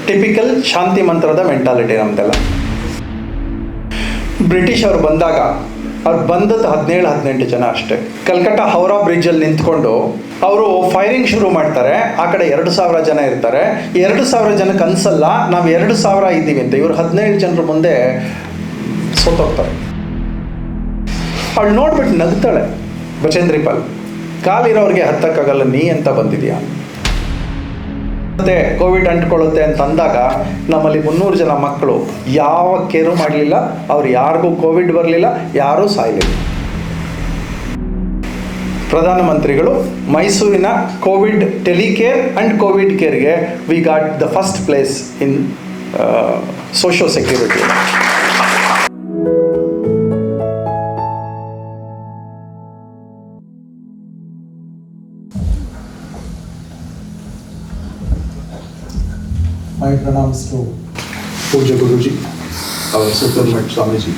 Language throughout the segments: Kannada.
ಟಿಪಿಕಲ್ ಶಾಂತಿ ಮಂತ್ರದ ಮೆಂಟಾಲಿಟಿ ನಮ್ದೆಲ್ಲ. ಬ್ರಿಟಿಷ್ ಅವರು ಬಂದಾಗ ಅವ್ರು ಬಂದದ್ದು 17-18 ಜನ ಅಷ್ಟೇ. ಕಲ್ಕಟ್ಟ ಹೌರಾ ಬ್ರಿಡ್ಜಲ್ಲಿ ನಿಂತ್ಕೊಂಡು ಅವರು ಫೈರಿಂಗ್ ಶುರು ಮಾಡ್ತಾರೆ. ಆ ಕಡೆ 2,000 ಜನ ಇರ್ತಾರೆ. 2,000 ಜನಕ್ಕೆ ಅನ್ಸಲ್ಲ ನಾವು 2,000 ಇದ್ದೀವಿ ಅಂತ. ಇವರು 17 ಜನರ ಮುಂದೆ ಸೋತೋಗ್ತಾರೆ. ಅವಳು ನೋಡ್ಬಿಟ್ಟು ನಗ್ತಾಳೆ ಬಚೇಂದ್ರಿ ಪಾಲ್. ಕಾಲಿರೋರಿಗೆ ಹತ್ತಕ್ಕಾಗಲ್ಲ, ನೀ ಅಂತ ಬಂದಿದ್ಯಾ. ಮತ್ತೆ ಕೋವಿಡ್ ಅಂಟ್ಕೊಳ್ಳುತ್ತೆ ಅಂತ ಅಂದಾಗ ನಮ್ಮಲ್ಲಿ 300 ಜನ ಮಕ್ಕಳು ಯಾವ ಕೇರು ಮಾಡಲಿಲ್ಲ. ಅವ್ರು ಯಾರಿಗೂ ಕೋವಿಡ್ ಬರಲಿಲ್ಲ, ಯಾರೂ ಸಾಯಲಿಲ್ಲ. ಪ್ರಧಾನಮಂತ್ರಿಗಳು ಮೈಸೂರಿನ ಕೋವಿಡ್ ಟೆಲಿಕೇರ್ ಆ್ಯಂಡ್ ಕೋವಿಡ್ ಕೇರ್ಗೆ we got the first place in social security. My pranams to Puja Guruji, our Supermet Swamiji,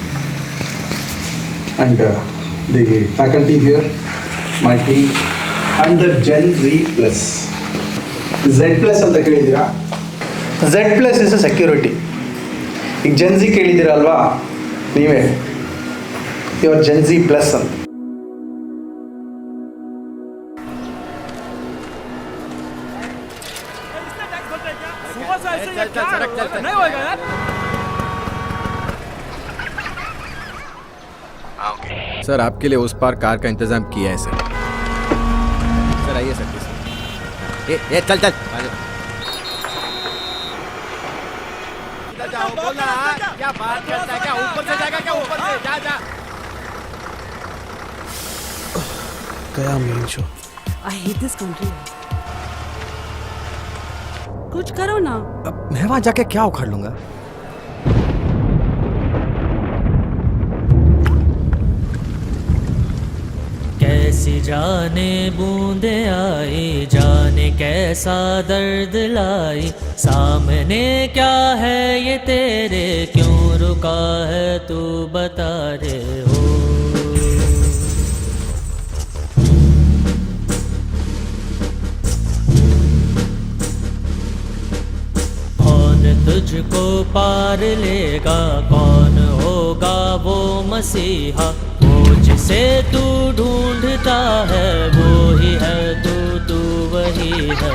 and the faculty here, my team, and the Gen Z Plus. Z Plus ಅಂತ ಕೇಳಿದ್ದೀರಾ? Z Plus is a security. ಈಗ Gen Z ಕೇಳಿದ್ದೀರಾ ಅಲ್ವಾ ನೀವೇ, ಇವ್ರ Gen Z Plus ಅಂತ. सर आपके लिए उस पार कार का इंतजाम किया है सर. सर आइए सर. ये चल चल जाओ. बोलना क्या बात करता है, क्या ऊपर से जाएगा, क्या ऊपर से जा जा. गया main show. I hate this country. कुछ करो ना. अब मैं वहां जाके क्या उखाड़ लूंगा. कैसी जाने बूंदे आई, जाने कैसा दर्द लाई, सामने क्या है ये तेरे, क्यों रुका है तू बता रे हो. कौन तुझको पार लेगा, कौन होगा वो मसीहा, जिसे तू ढूंढता है वो ही है तू, तू वही है.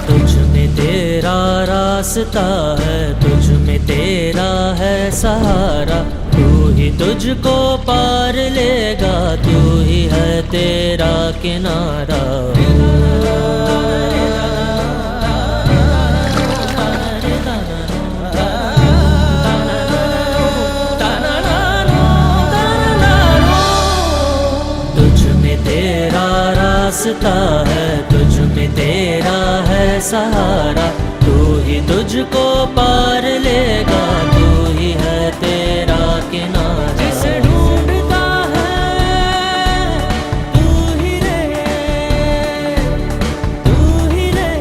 तुझ में तेरा रास्ता है, तुझ में तेरा है सहारा, तू ही तुझको पार लेगा, तू ही है तेरा किनारा. रास्ता है, तुझ में तेरा है सहारा, तू ही तुझको पार लेगा, तू ही है तेरा किनारा. जिसे ढूंढता है तू ही रे, तू ही रे,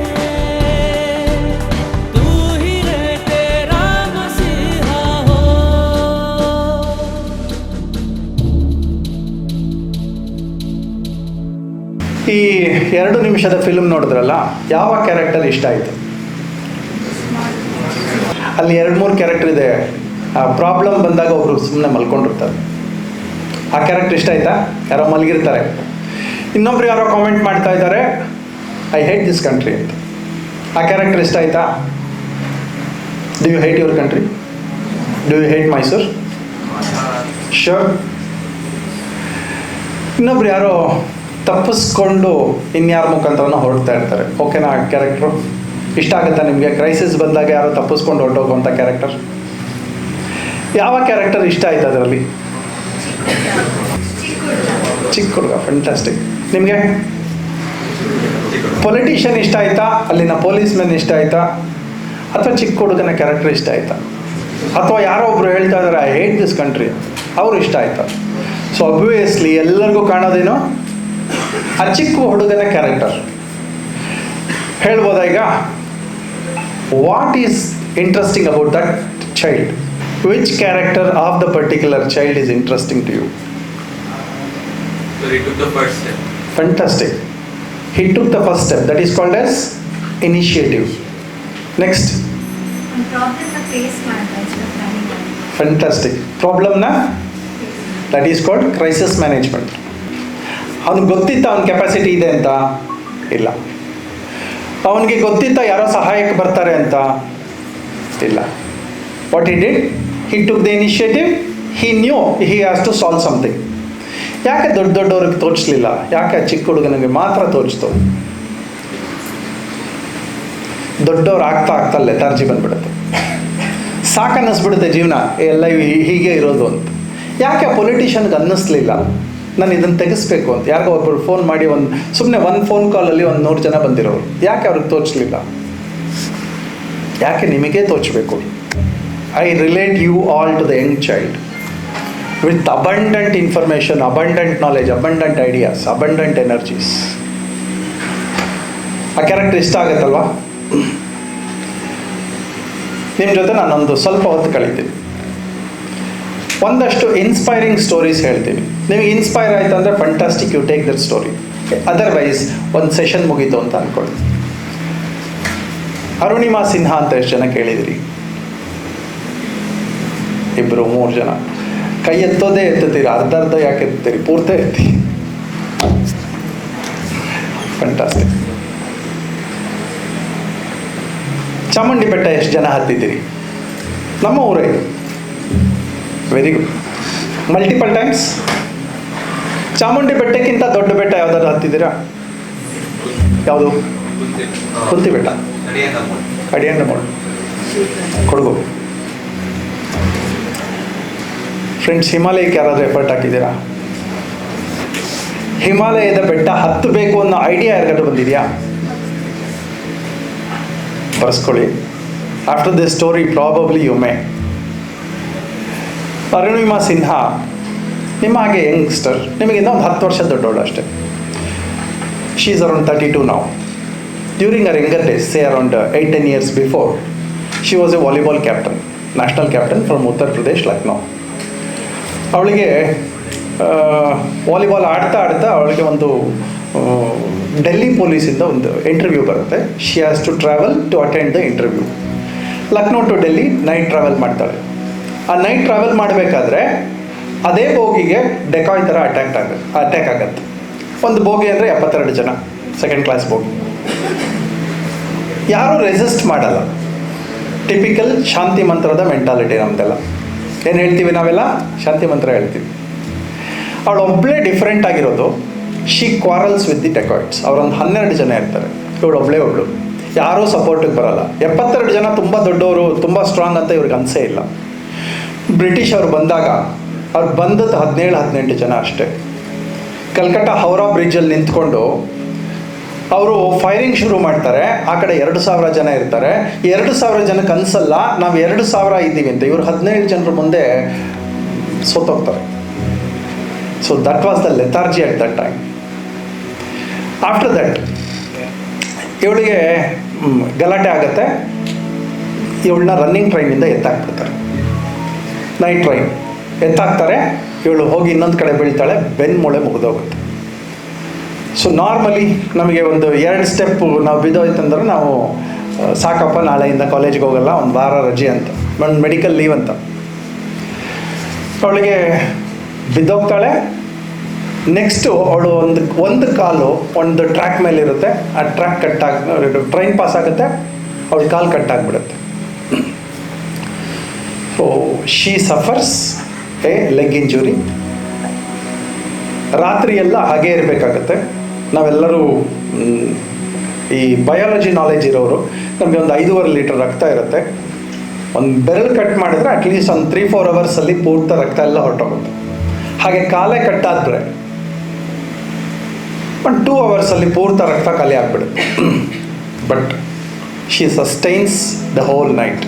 तू ही रे तेरा मसीहा हो. ಈ 2 ನಿಮಿಷದ ಫಿಲ್ಮ್ ನೋಡಿದ್ರಲ್ಲ, ಯಾವ ಕ್ಯಾರೆಕ್ಟರ್ ಇಷ್ಟ ಆಯಿತು? ಅಲ್ಲಿ 2-3 ಕ್ಯಾರೆಕ್ಟರ್ ಇದೆ. ಪ್ರಾಬ್ಲಮ್ ಬಂದಾಗ ಒಬ್ರು ಸುಮ್ಮನೆ ಮಲ್ಕೊಂಡಿರ್ತಾರೆ, ಆ ಕ್ಯಾರೆಕ್ಟರ್ ಇಷ್ಟ ಆಯ್ತಾ? ಯಾರೋ ಮಲಗಿರ್ತಾರೆ, ಇನ್ನೊಬ್ರು ಯಾರೋ ಕಾಮೆಂಟ್ ಮಾಡ್ತಾ ಇದ್ದಾರೆ ಐ ಹೇಟ್ ದಿಸ್ ಕಂಟ್ರಿ ಅಂತ. ಆ ಕ್ಯಾರೆಕ್ಟರ್ ಇಷ್ಟ ಆಯ್ತಾ? Do you hate your country? Do you hate Mysuru? Sure. ಇನ್ನೊಬ್ರು ಯಾರೋ ತಪ್ಪಿಸ್ಕೊಂಡು ಇನ್ಯಾರ ಮುಖಾಂತರನೂ ಹೊರಡ್ತಾ ಇರ್ತಾರೆ. ಓಕೆನಾ ಆ ಕ್ಯಾರೆಕ್ಟ್ರು? ಇಷ್ಟ ಆಗುತ್ತಾ ನಿಮಗೆ? ಕ್ರೈಸಿಸ್ ಬಂದಾಗ ಯಾರೋ ತಪ್ಪಿಸ್ಕೊಂಡು ಹೊರಟೋಗುವಂಥ ಕ್ಯಾರೆಕ್ಟರ್, ಯಾವ ಕ್ಯಾರೆಕ್ಟರ್ ಇಷ್ಟ ಆಯ್ತು ಅದರಲ್ಲಿ? ಚಿಕ್ಕ ಹುಡುಗ, ಫ್ಯಾಂಟಾಸ್ಟಿಕ್. ನಿಮಗೆ ಪೊಲಿಟಿಷಿಯನ್ ಇಷ್ಟ ಆಯ್ತಾ, ಅಲ್ಲಿನ ಪೊಲೀಸ್ ಮೆನ್ ಇಷ್ಟ ಆಯ್ತಾ, ಅಥವಾ ಚಿಕ್ಕ ಹುಡುಗನ ಕ್ಯಾರೆಕ್ಟರ್ ಇಷ್ಟ ಆಯ್ತಾ, ಅಥವಾ ಯಾರೋ ಒಬ್ರು ಹೇಳ್ತಾ ಇದ್ದಾರೆ ಐ ಹೇಟ್ ದಿಸ್ ಕಂಟ್ರಿ, ಅವ್ರು ಇಷ್ಟ ಆಯ್ತಾ? ಸೊ ಅಬ್ವಿಯಸ್ಲಿ ಎಲ್ಲರಿಗೂ ಕಾಣೋದೇನು ಆ ಚಿಕ್ಕ ಹುಡುಗನ ಕ್ಯಾರೆಕ್ಟರ್. ಹೇಳ್ಬೋದಾ ಈಗ? What is interesting about that child? Which character of the particular child is interesting to you? So he took the first step. Fantastic. He took the first step. That is called as initiative. Next. ಒಂದು ಪ್ರಾಬ್ಲಮ್ನ ಫೇಸ್ ಮಾಡ್ತಾ ಇದ್ರು planning. Fantastic. Problemನ that is called crisis management. ಅವನಿಗೆ ಗೊತ್ತಿತ್ತ ಅವನ ಕೆಪಾಸಿಟಿ ಇದೆ ಅಂತ? ಇಲ್ಲ. ಅವನಿಗೆ ಗೊತ್ತಿತ್ತ ಯಾರೋ ಸಹಾಯಕ್ಕೆ ಬರ್ತಾರೆ ಅಂತ? ಇಲ್ಲ. What he did? He took the initiative. He knew he has to solve something. ಯಾಕೆ ದೊಡ್ಡವ್ರಿಗೆ ತೋರಿಸ್ಲಿಲ್ಲ? ಯಾಕೆ ಚಿಕ್ಕ ಹುಡುಗನಿಗೆ ಮಾತ್ರ ತೋರಿಸ್ತು? ದೊಡ್ಡವ್ರು ಆಗ್ತಾ ಲೆಥಾರ್ಜಿ ಬಂದ್ಬಿಡುತ್ತೆ, ಸಾಕನ್ನಿಸ್ಬಿಡುತ್ತೆ ಜೀವನ ಎಲ್ಲ ಹೀಗೆ ಇರೋದು ಅಂತ. ಯಾಕೆ ಪೊಲಿಟಿಷಿಯನ್ಗೆ ಅನ್ನಿಸ್ಲಿಲ್ಲ ನಾನು ಇದನ್ನು ತೆಗೆಸ್ಬೇಕು ಅಂತ? ಯಾರಿಗೋ ಒಬ್ಬರು ಫೋನ್ ಮಾಡಿ ಸುಮ್ಮನೆ ಒಂದು ಫೋನ್ ಕಾಲಲ್ಲಿ 100 ಜನ ಬಂದಿರೋರು, ಯಾಕೆ ಅವ್ರಿಗೆ ತೋರಿಸ್ಲಿಲ್ಲ? ಯಾಕೆ ನಿಮಗೆ ತೋಚಬೇಕು? I relate you all to the young child with abundant information, abundant knowledge, abundant ideas, abundant energies. ಆ ಕ್ಯಾರೆಕ್ಟರ್ ಇಷ್ಟ ಆಗುತ್ತಲ್ವಾ? ನಿಮ್ಮ ಜೊತೆ ನಾನೊಂದು ಸ್ವಲ್ಪ ಹೊತ್ತು ಕಳಿತೀನಿ, ಒಂದಷ್ಟು ಇನ್ಸ್ಪೈರಿಂಗ್ ಸ್ಟೋರೀಸ್ ಹೇಳ್ತೀನಿ. ನಿಮಗೆ ಇನ್ಸ್ಪೈರ್ ಆಯಿತು ಅಂದರೆ fantastic, you take that story. Otherwise ಒಂದು ಸೆಷನ್ ಮುಗೀತು ಅಂತ ಅಂದ್ಕೊಳ್ಳಿ. ಅರುಣಿಮಾ ಸಿನ್ಹಾ ಅಂತ ಎಷ್ಟು ಜನ ಕೇಳಿದಿರಿ? 2-3 ಜನ. ಕೈ ಎತ್ತೋದೇ ಎತ್ತುತ್ತೀರಿ, ಅರ್ಧ ಯಾಕೆ ಎತ್ತೀರಿ? ಪೂರ್ತಿ ಎತ್ತಿ. ಫಂಟಾಸ್ಟಿಕ್. ಚಾಮುಂಡಿ ಬೆಟ್ಟ ಎಷ್ಟು ಜನ ಹತ್ತಿದ್ದೀರಿ? ನಮ್ಮ ಊರೇ. Very good. Multiple times. Chamundi ಬೆಟ್ಟಕ್ಕಿಂತ ದೊಡ್ಡ ಬೆಟ್ಟ ಯಾವ್ದಾದ್ರು ಹತ್ತಿದ್ದೀರಾ? ಯಾವುದು? ಕುಂತಿ ಬೆಟ್ಟ, ಅಡಿಯಂಡಮೋಳ್, ಕೊಡಗು. ಫ್ರೆಂಡ್ಸ್, ಹಿಮಾಲಯಕ್ಕೆ ಯಾರಾದರೂ ಎಫರ್ಟ್ ಹಾಕಿದ್ದೀರಾ? ಹಿಮಾಲಯದ ಬೆಟ್ಟ ಹತ್ತಬೇಕು ಅನ್ನೋ ಐಡಿಯಾ ಯಾರಿಗಾದ್ರೂ ಬಂದಿದೆಯಾ? ಬರ್ಸ್ಕೊಳ್ಳಿ. After this story probably you may. Arunima Sinha ನಿಮ್ಮ ಹಾಗೆ ಯಂಗ್ಸ್ಟರ್, ನಿಮಗಿಂತ ಒಂದು 10 ವರ್ಷ ದೊಡ್ಡವಳು ಅಷ್ಟೇ. She is around 32 now. During her younger days, say around 8-10 years before, she was a volleyball captain, national captain from Uttar Pradesh, Lucknow. ಅವಳಿಗೆ ವಾಲಿಬಾಲ್ ಆಡ್ತಾ ಅವಳಿಗೆ ಒಂದು ಡೆಲ್ಲಿ ಪೊಲೀಸಿಂದ ಒಂದು ಇಂಟರ್ವ್ಯೂ ಬರುತ್ತೆ. She has to travel to attend the interview. Lucknow to Delhi night travel ಮಾಡ್ತಾಳೆ. ಆ ನೈಟ್ ಟ್ರಾವೆಲ್ ಮಾಡಬೇಕಾದ್ರೆ ಅದೇ ಬೋಗಿಗೆ ಡೆಕಾಯ್ ಥರ ಅಟ್ಯಾಕ್ ಆಗುತ್ತೆ. ಒಂದು ಬೋಗಿ ಅಂದರೆ 72 ಜನ, ಸೆಕೆಂಡ್ ಕ್ಲಾಸ್ ಬೋಗಿ. ಯಾರೂ ರೆಸಿಸ್ಟ್ ಮಾಡಲ್ಲ. ಟಿಪಿಕಲ್ ಶಾಂತಿ ಮಂತ್ರದ ಮೆಂಟಾಲಿಟಿ ನಮ್ಮದೆಲ್ಲ. ಏನು ಹೇಳ್ತೀವಿ ನಾವೆಲ್ಲ? ಶಾಂತಿ ಮಂತ್ರ ಹೇಳ್ತೀವಿ. ಅವಳು ಒಬ್ಬಳೇ ಡಿಫ್ರೆಂಟ್ ಆಗಿರೋದು. She quarrels with the dacoits. ಅವರೊಂದು 12 ಜನ ಇರ್ತಾರೆ, ಇವಳು ಒಬ್ಬಳು. ಯಾರೂ ಸಪೋರ್ಟಿಗೆ ಬರಲ್ಲ. 72 ಜನ ತುಂಬ ದೊಡ್ಡವರು, ತುಂಬ ಸ್ಟ್ರಾಂಗ್ ಅಂತ ಇವ್ರಿಗೆ ಅನಿಸೇ ಇಲ್ಲ. ಬ್ರಿಟಿಷ್ ಅವರು ಬಂದಾಗ ಅವ್ರು ಬಂದದ್ದು 17-18 ಜನ ಅಷ್ಟೇ. ಕಲ್ಕಟ್ಟ ಹೌರಾ ಬ್ರಿಡ್ಜಲ್ಲಿ ನಿಂತ್ಕೊಂಡು ಅವರು ಫೈರಿಂಗ್ ಶುರು ಮಾಡ್ತಾರೆ. ಆ ಕಡೆ 2,000 ಜನ ಇರ್ತಾರೆ. 2,000 ಜನಕ್ಕೆ ಅನ್ಸಲ್ಲ ನಾವು 2,000 ಇದ್ದೀವಿ ಅಂತ. ಇವರು 17 ಜನರ ಮುಂದೆ ಸೋತೋಗ್ತಾರೆ. So that was the lethargy at that time. After that ಇವಳಿಗೆ ಗಲಾಟೆ ಆಗುತ್ತೆ. ಇವಳನ್ನ ರನ್ನಿಂಗ್ ಟ್ರೈನಿಂದ ಎತ್ತಾಕ್ಬಿಡ್ತಾರೆ. ನೈಟ್ ಟ್ರೈನ್ ಎತ್ತಾಕ್ತಾರೆ. ಇವಳು ಹೋಗಿ ಇನ್ನೊಂದು ಕಡೆ ಬೀಳ್ತಾಳೆ, ಬೆನ್ಮೂಳೆ ಮುಗಿದೋಗುತ್ತೆ. ಸೊ ನಾರ್ಮಲಿ ನಮಗೆ ಒಂದು 2 ಸ್ಟೆಪ್ ನಾವು ಬಿದ್ದೋಯ್ತಂದ್ರೆ ನಾವು ಸಾಕಪ್ಪ ನಾಳೆಯಿಂದ ಕಾಲೇಜ್ಗೆ ಹೋಗಲ್ಲ, ಒಂದು ವಾರ ರಜೆ ಅಂತ, ಒಂದು ಮೆಡಿಕಲ್ ಲೀವ್ ಅಂತ. ಅವಳಿಗೆ ಬಿದ್ದೋಗ್ತಾಳೆ. ನೆಕ್ಸ್ಟು ಅವಳು ಒಂದು ಕಾಲು ಒಂದು ಟ್ರ್ಯಾಕ್ ಮೇಲೆ ಇರುತ್ತೆ. ಆ ಟ್ರ್ಯಾಕ್ ಟ್ರೈನ್ ಪಾಸ್ ಆಗುತ್ತೆ, ಅವಳ ಕಾಲು ಕಟ್ಟಾಗ್ಬಿಡುತ್ತೆ. So she suffers a leg injury. ರಾತ್ರಿ ಎಲ್ಲ ಹಾಗೇ ಇರಬೇಕಾಗತ್ತೆ. ನಾವೆಲ್ಲರೂ ಈ ಬಯಾಲಜಿ ನಾಲೆಜ್ ಇರೋರು, ನಮಗೆ ಒಂದು 5.5 ಲೀಟರ್ ರಕ್ತ ಇರುತ್ತೆ. ಒಂದು ಬೆರಳು ಕಟ್ ಮಾಡಿದ್ರೆ ಅಟ್ಲೀಸ್ಟ್ ಒಂದು 3-4 ಅವರ್ಸಲ್ಲಿ ಪೂರ್ತ ರಕ್ತ ಎಲ್ಲ ಹೊರಟೋಗುತ್ತೆ. ಹಾಗೆ ಕಾಲೇ ಕಟ್ಟಾದರೆ ಒಂದು 2 ಅವರ್ಸಲ್ಲಿ ಪೂರ್ತ ರಕ್ತ ಖಾಲಿ ಆಗಿಬಿಡುತ್ತೆ. But she sustains the whole night.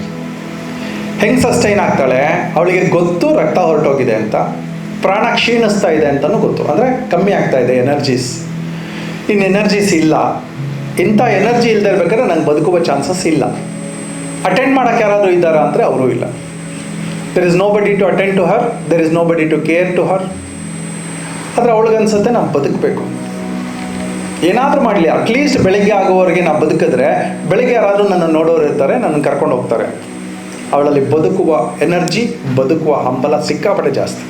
ಹೆಂಗೆ ಸಸ್ಟೈನ್ ಆಗ್ತಾಳೆ? ಅವಳಿಗೆ ಗೊತ್ತು ರಕ್ತ ಹೊರಟೋಗಿದೆ ಅಂತ, ಪ್ರಾಣ ಕ್ಷೀಣಿಸ್ತಾ ಇದೆ ಅಂತಲೂ ಗೊತ್ತು. ಅಂದರೆ ಕಮ್ಮಿ ಆಗ್ತಾ ಇದೆ ಎನರ್ಜೀಸ್. ಇನ್ನು ಎನರ್ಜೀಸ್ ಇಲ್ಲ. ಇಂಥ ಎನರ್ಜಿ ಇಲ್ಲದೆ ಇರ್ಬೇಕಾದ್ರೆ ನಂಗೆ ಬದುಕುವ ಚಾನ್ಸಸ್ ಇಲ್ಲ. ಅಟೆಂಡ್ ಮಾಡೋಕ್ಕೆ ಯಾರಾದರೂ ಇದ್ದಾರಾ ಅಂದರೆ ಅವರೂ ಇಲ್ಲ. There is nobody to attend to her, there is nobody to care to her. ಆದರೆ ಅವಳಿಗನ್ಸುತ್ತೆ ನಾನು ಬದುಕಬೇಕು. ಏನಾದರೂ ಮಾಡಲಿ ಅಟ್ಲೀಸ್ಟ್ ಬೆಳಿಗ್ಗೆ ಆಗುವವರೆಗೆ ನಾವು ಬದುಕಿದ್ರೆ ಬೆಳಿಗ್ಗೆ ಯಾರಾದರೂ ನನ್ನ ನೋಡೋರು ಇರ್ತಾರೆ, ನನ್ನ ಕರ್ಕೊಂಡು ಹೋಗ್ತಾರೆ. ಅವಳಲ್ಲಿ ಬದುಕುವ ಎನರ್ಜಿ, ಬದುಕುವ ಹಂಬಲ ಸಿಕ್ಕಾಪಟ್ಟೆ ಜಾಸ್ತಿ.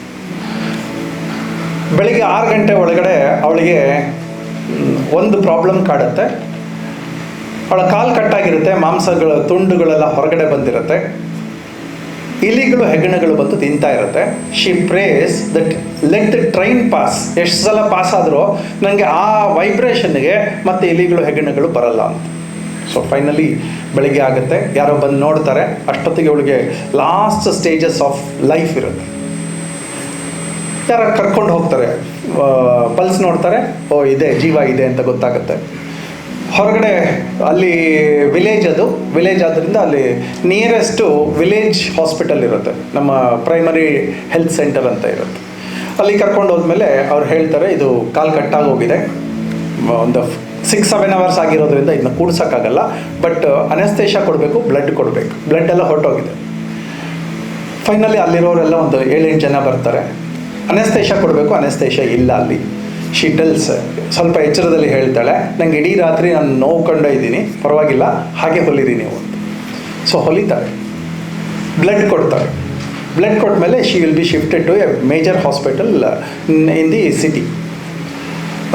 ಬೆಳಿಗ್ಗೆ 6 ಗಂಟೆ ಒಳಗಡೆ ಅವಳಿಗೆ ಒಂದು ಪ್ರಾಬ್ಲಮ್ ಕಾಡುತ್ತೆ. ಅವಳ ಕಾಲು ಕಟ್ಟಾಗಿರುತ್ತೆ, ಮಾಂಸಗಳ ತುಂಡುಗಳೆಲ್ಲ ಹೊರಗಡೆ ಬಂದಿರುತ್ತೆ, ಇಲಿಗಳು ಹೆಗ್ಗಣಗಳು ಬಂದು ತಿಂತಾ ಇರುತ್ತೆ. She prays that let the train pass. ಎಷ್ಟು ಸಲ ಪಾಸ್ ಆದರೂ ನನಗೆ ಆ ವೈಬ್ರೇಷನ್ಗೆ ಮತ್ತು ಇಲಿಗಳು ಹೆಗ್ಗಣಗಳು ಬರಲ್ಲ ಅಂತ. ಸೊ ಫೈನಲಿ ಬೆಳಿಗ್ಗೆ ಆಗುತ್ತೆ, ಯಾರೋ ಬಂದು ನೋಡ್ತಾರೆ. ಅಷ್ಟೊತ್ತಿಗೆ ಅವಳಿಗೆ ಲಾಸ್ಟ್ ಸ್ಟೇಜಸ್ ಆಫ್ ಲೈಫ್ ಇರುತ್ತೆ. ಯಾರೋ ಕರ್ಕೊಂಡು ಹೋಗ್ತಾರೆ, ಪಲ್ಸ್ ನೋಡ್ತಾರೆ, ಓ ಇದೆ, ಜೀವ ಇದೆ ಅಂತ ಗೊತ್ತಾಗುತ್ತೆ. ಹೊರಗಡೆ ಅಲ್ಲಿ ವಿಲೇಜ್ ಆದ್ದರಿಂದ ಅಲ್ಲಿ ನಿಯರೆಸ್ಟು ವಿಲೇಜ್ ಹಾಸ್ಪಿಟಲ್ ಇರುತ್ತೆ, ನಮ್ಮ ಪ್ರೈಮರಿ ಹೆಲ್ತ್ ಸೆಂಟರ್ ಅಂತ ಇರುತ್ತೆ. ಅಲ್ಲಿ ಕರ್ಕೊಂಡು ಹೋದ್ಮೇಲೆ ಅವ್ರು ಹೇಳ್ತಾರೆ, ಇದು ಕಾಲು ಕಟ್ಟಾಗಿ ಹೋಗಿದೆ, ಒಂದು 6-7 ಅವರ್ಸ್ ಆಗಿರೋದ್ರಿಂದ ಇದನ್ನ ಕೂಡ್ಸೋಕ್ಕಾಗಲ್ಲ, ಬಟ್ ಅನೆಸ್ತೇಷ ಕೊಡಬೇಕು, ಬ್ಲಡ್ ಕೊಡಬೇಕು, ಬ್ಲಡ್ ಎಲ್ಲ ಹೊರಟೋಗಿದೆ. ಫೈನಲಿ ಅಲ್ಲಿರೋರೆಲ್ಲ ಒಂದು 7-8 ಜನ ಬರ್ತಾರೆ. ಅನೆಸ್ತೇಷ ಕೊಡಬೇಕು, ಅನೆಸ್ತೇಷ ಇಲ್ಲ ಅಲ್ಲಿ. ಶಿ ಟೆಲ್ಸ್, ಸ್ವಲ್ಪ ಎಚ್ಚರದಲ್ಲಿ ಹೇಳ್ತಾಳೆ, ನಂಗೆ ಇಡೀ ರಾತ್ರಿ ನಾನು ನೋವು ಕಂಡು ಇದ್ದೀನಿ, ಪರವಾಗಿಲ್ಲ ಹಾಗೆ ಹೊಲಿರಿ ನೀವು ಅಂತ. ಸೊ ಹೊಲಿತಾರೆ, ಬ್ಲಡ್ ಕೊಡ್ತಾರೆ. ಬ್ಲಡ್ ಕೊಟ್ಟ she will be shifted to a major hospital in the city.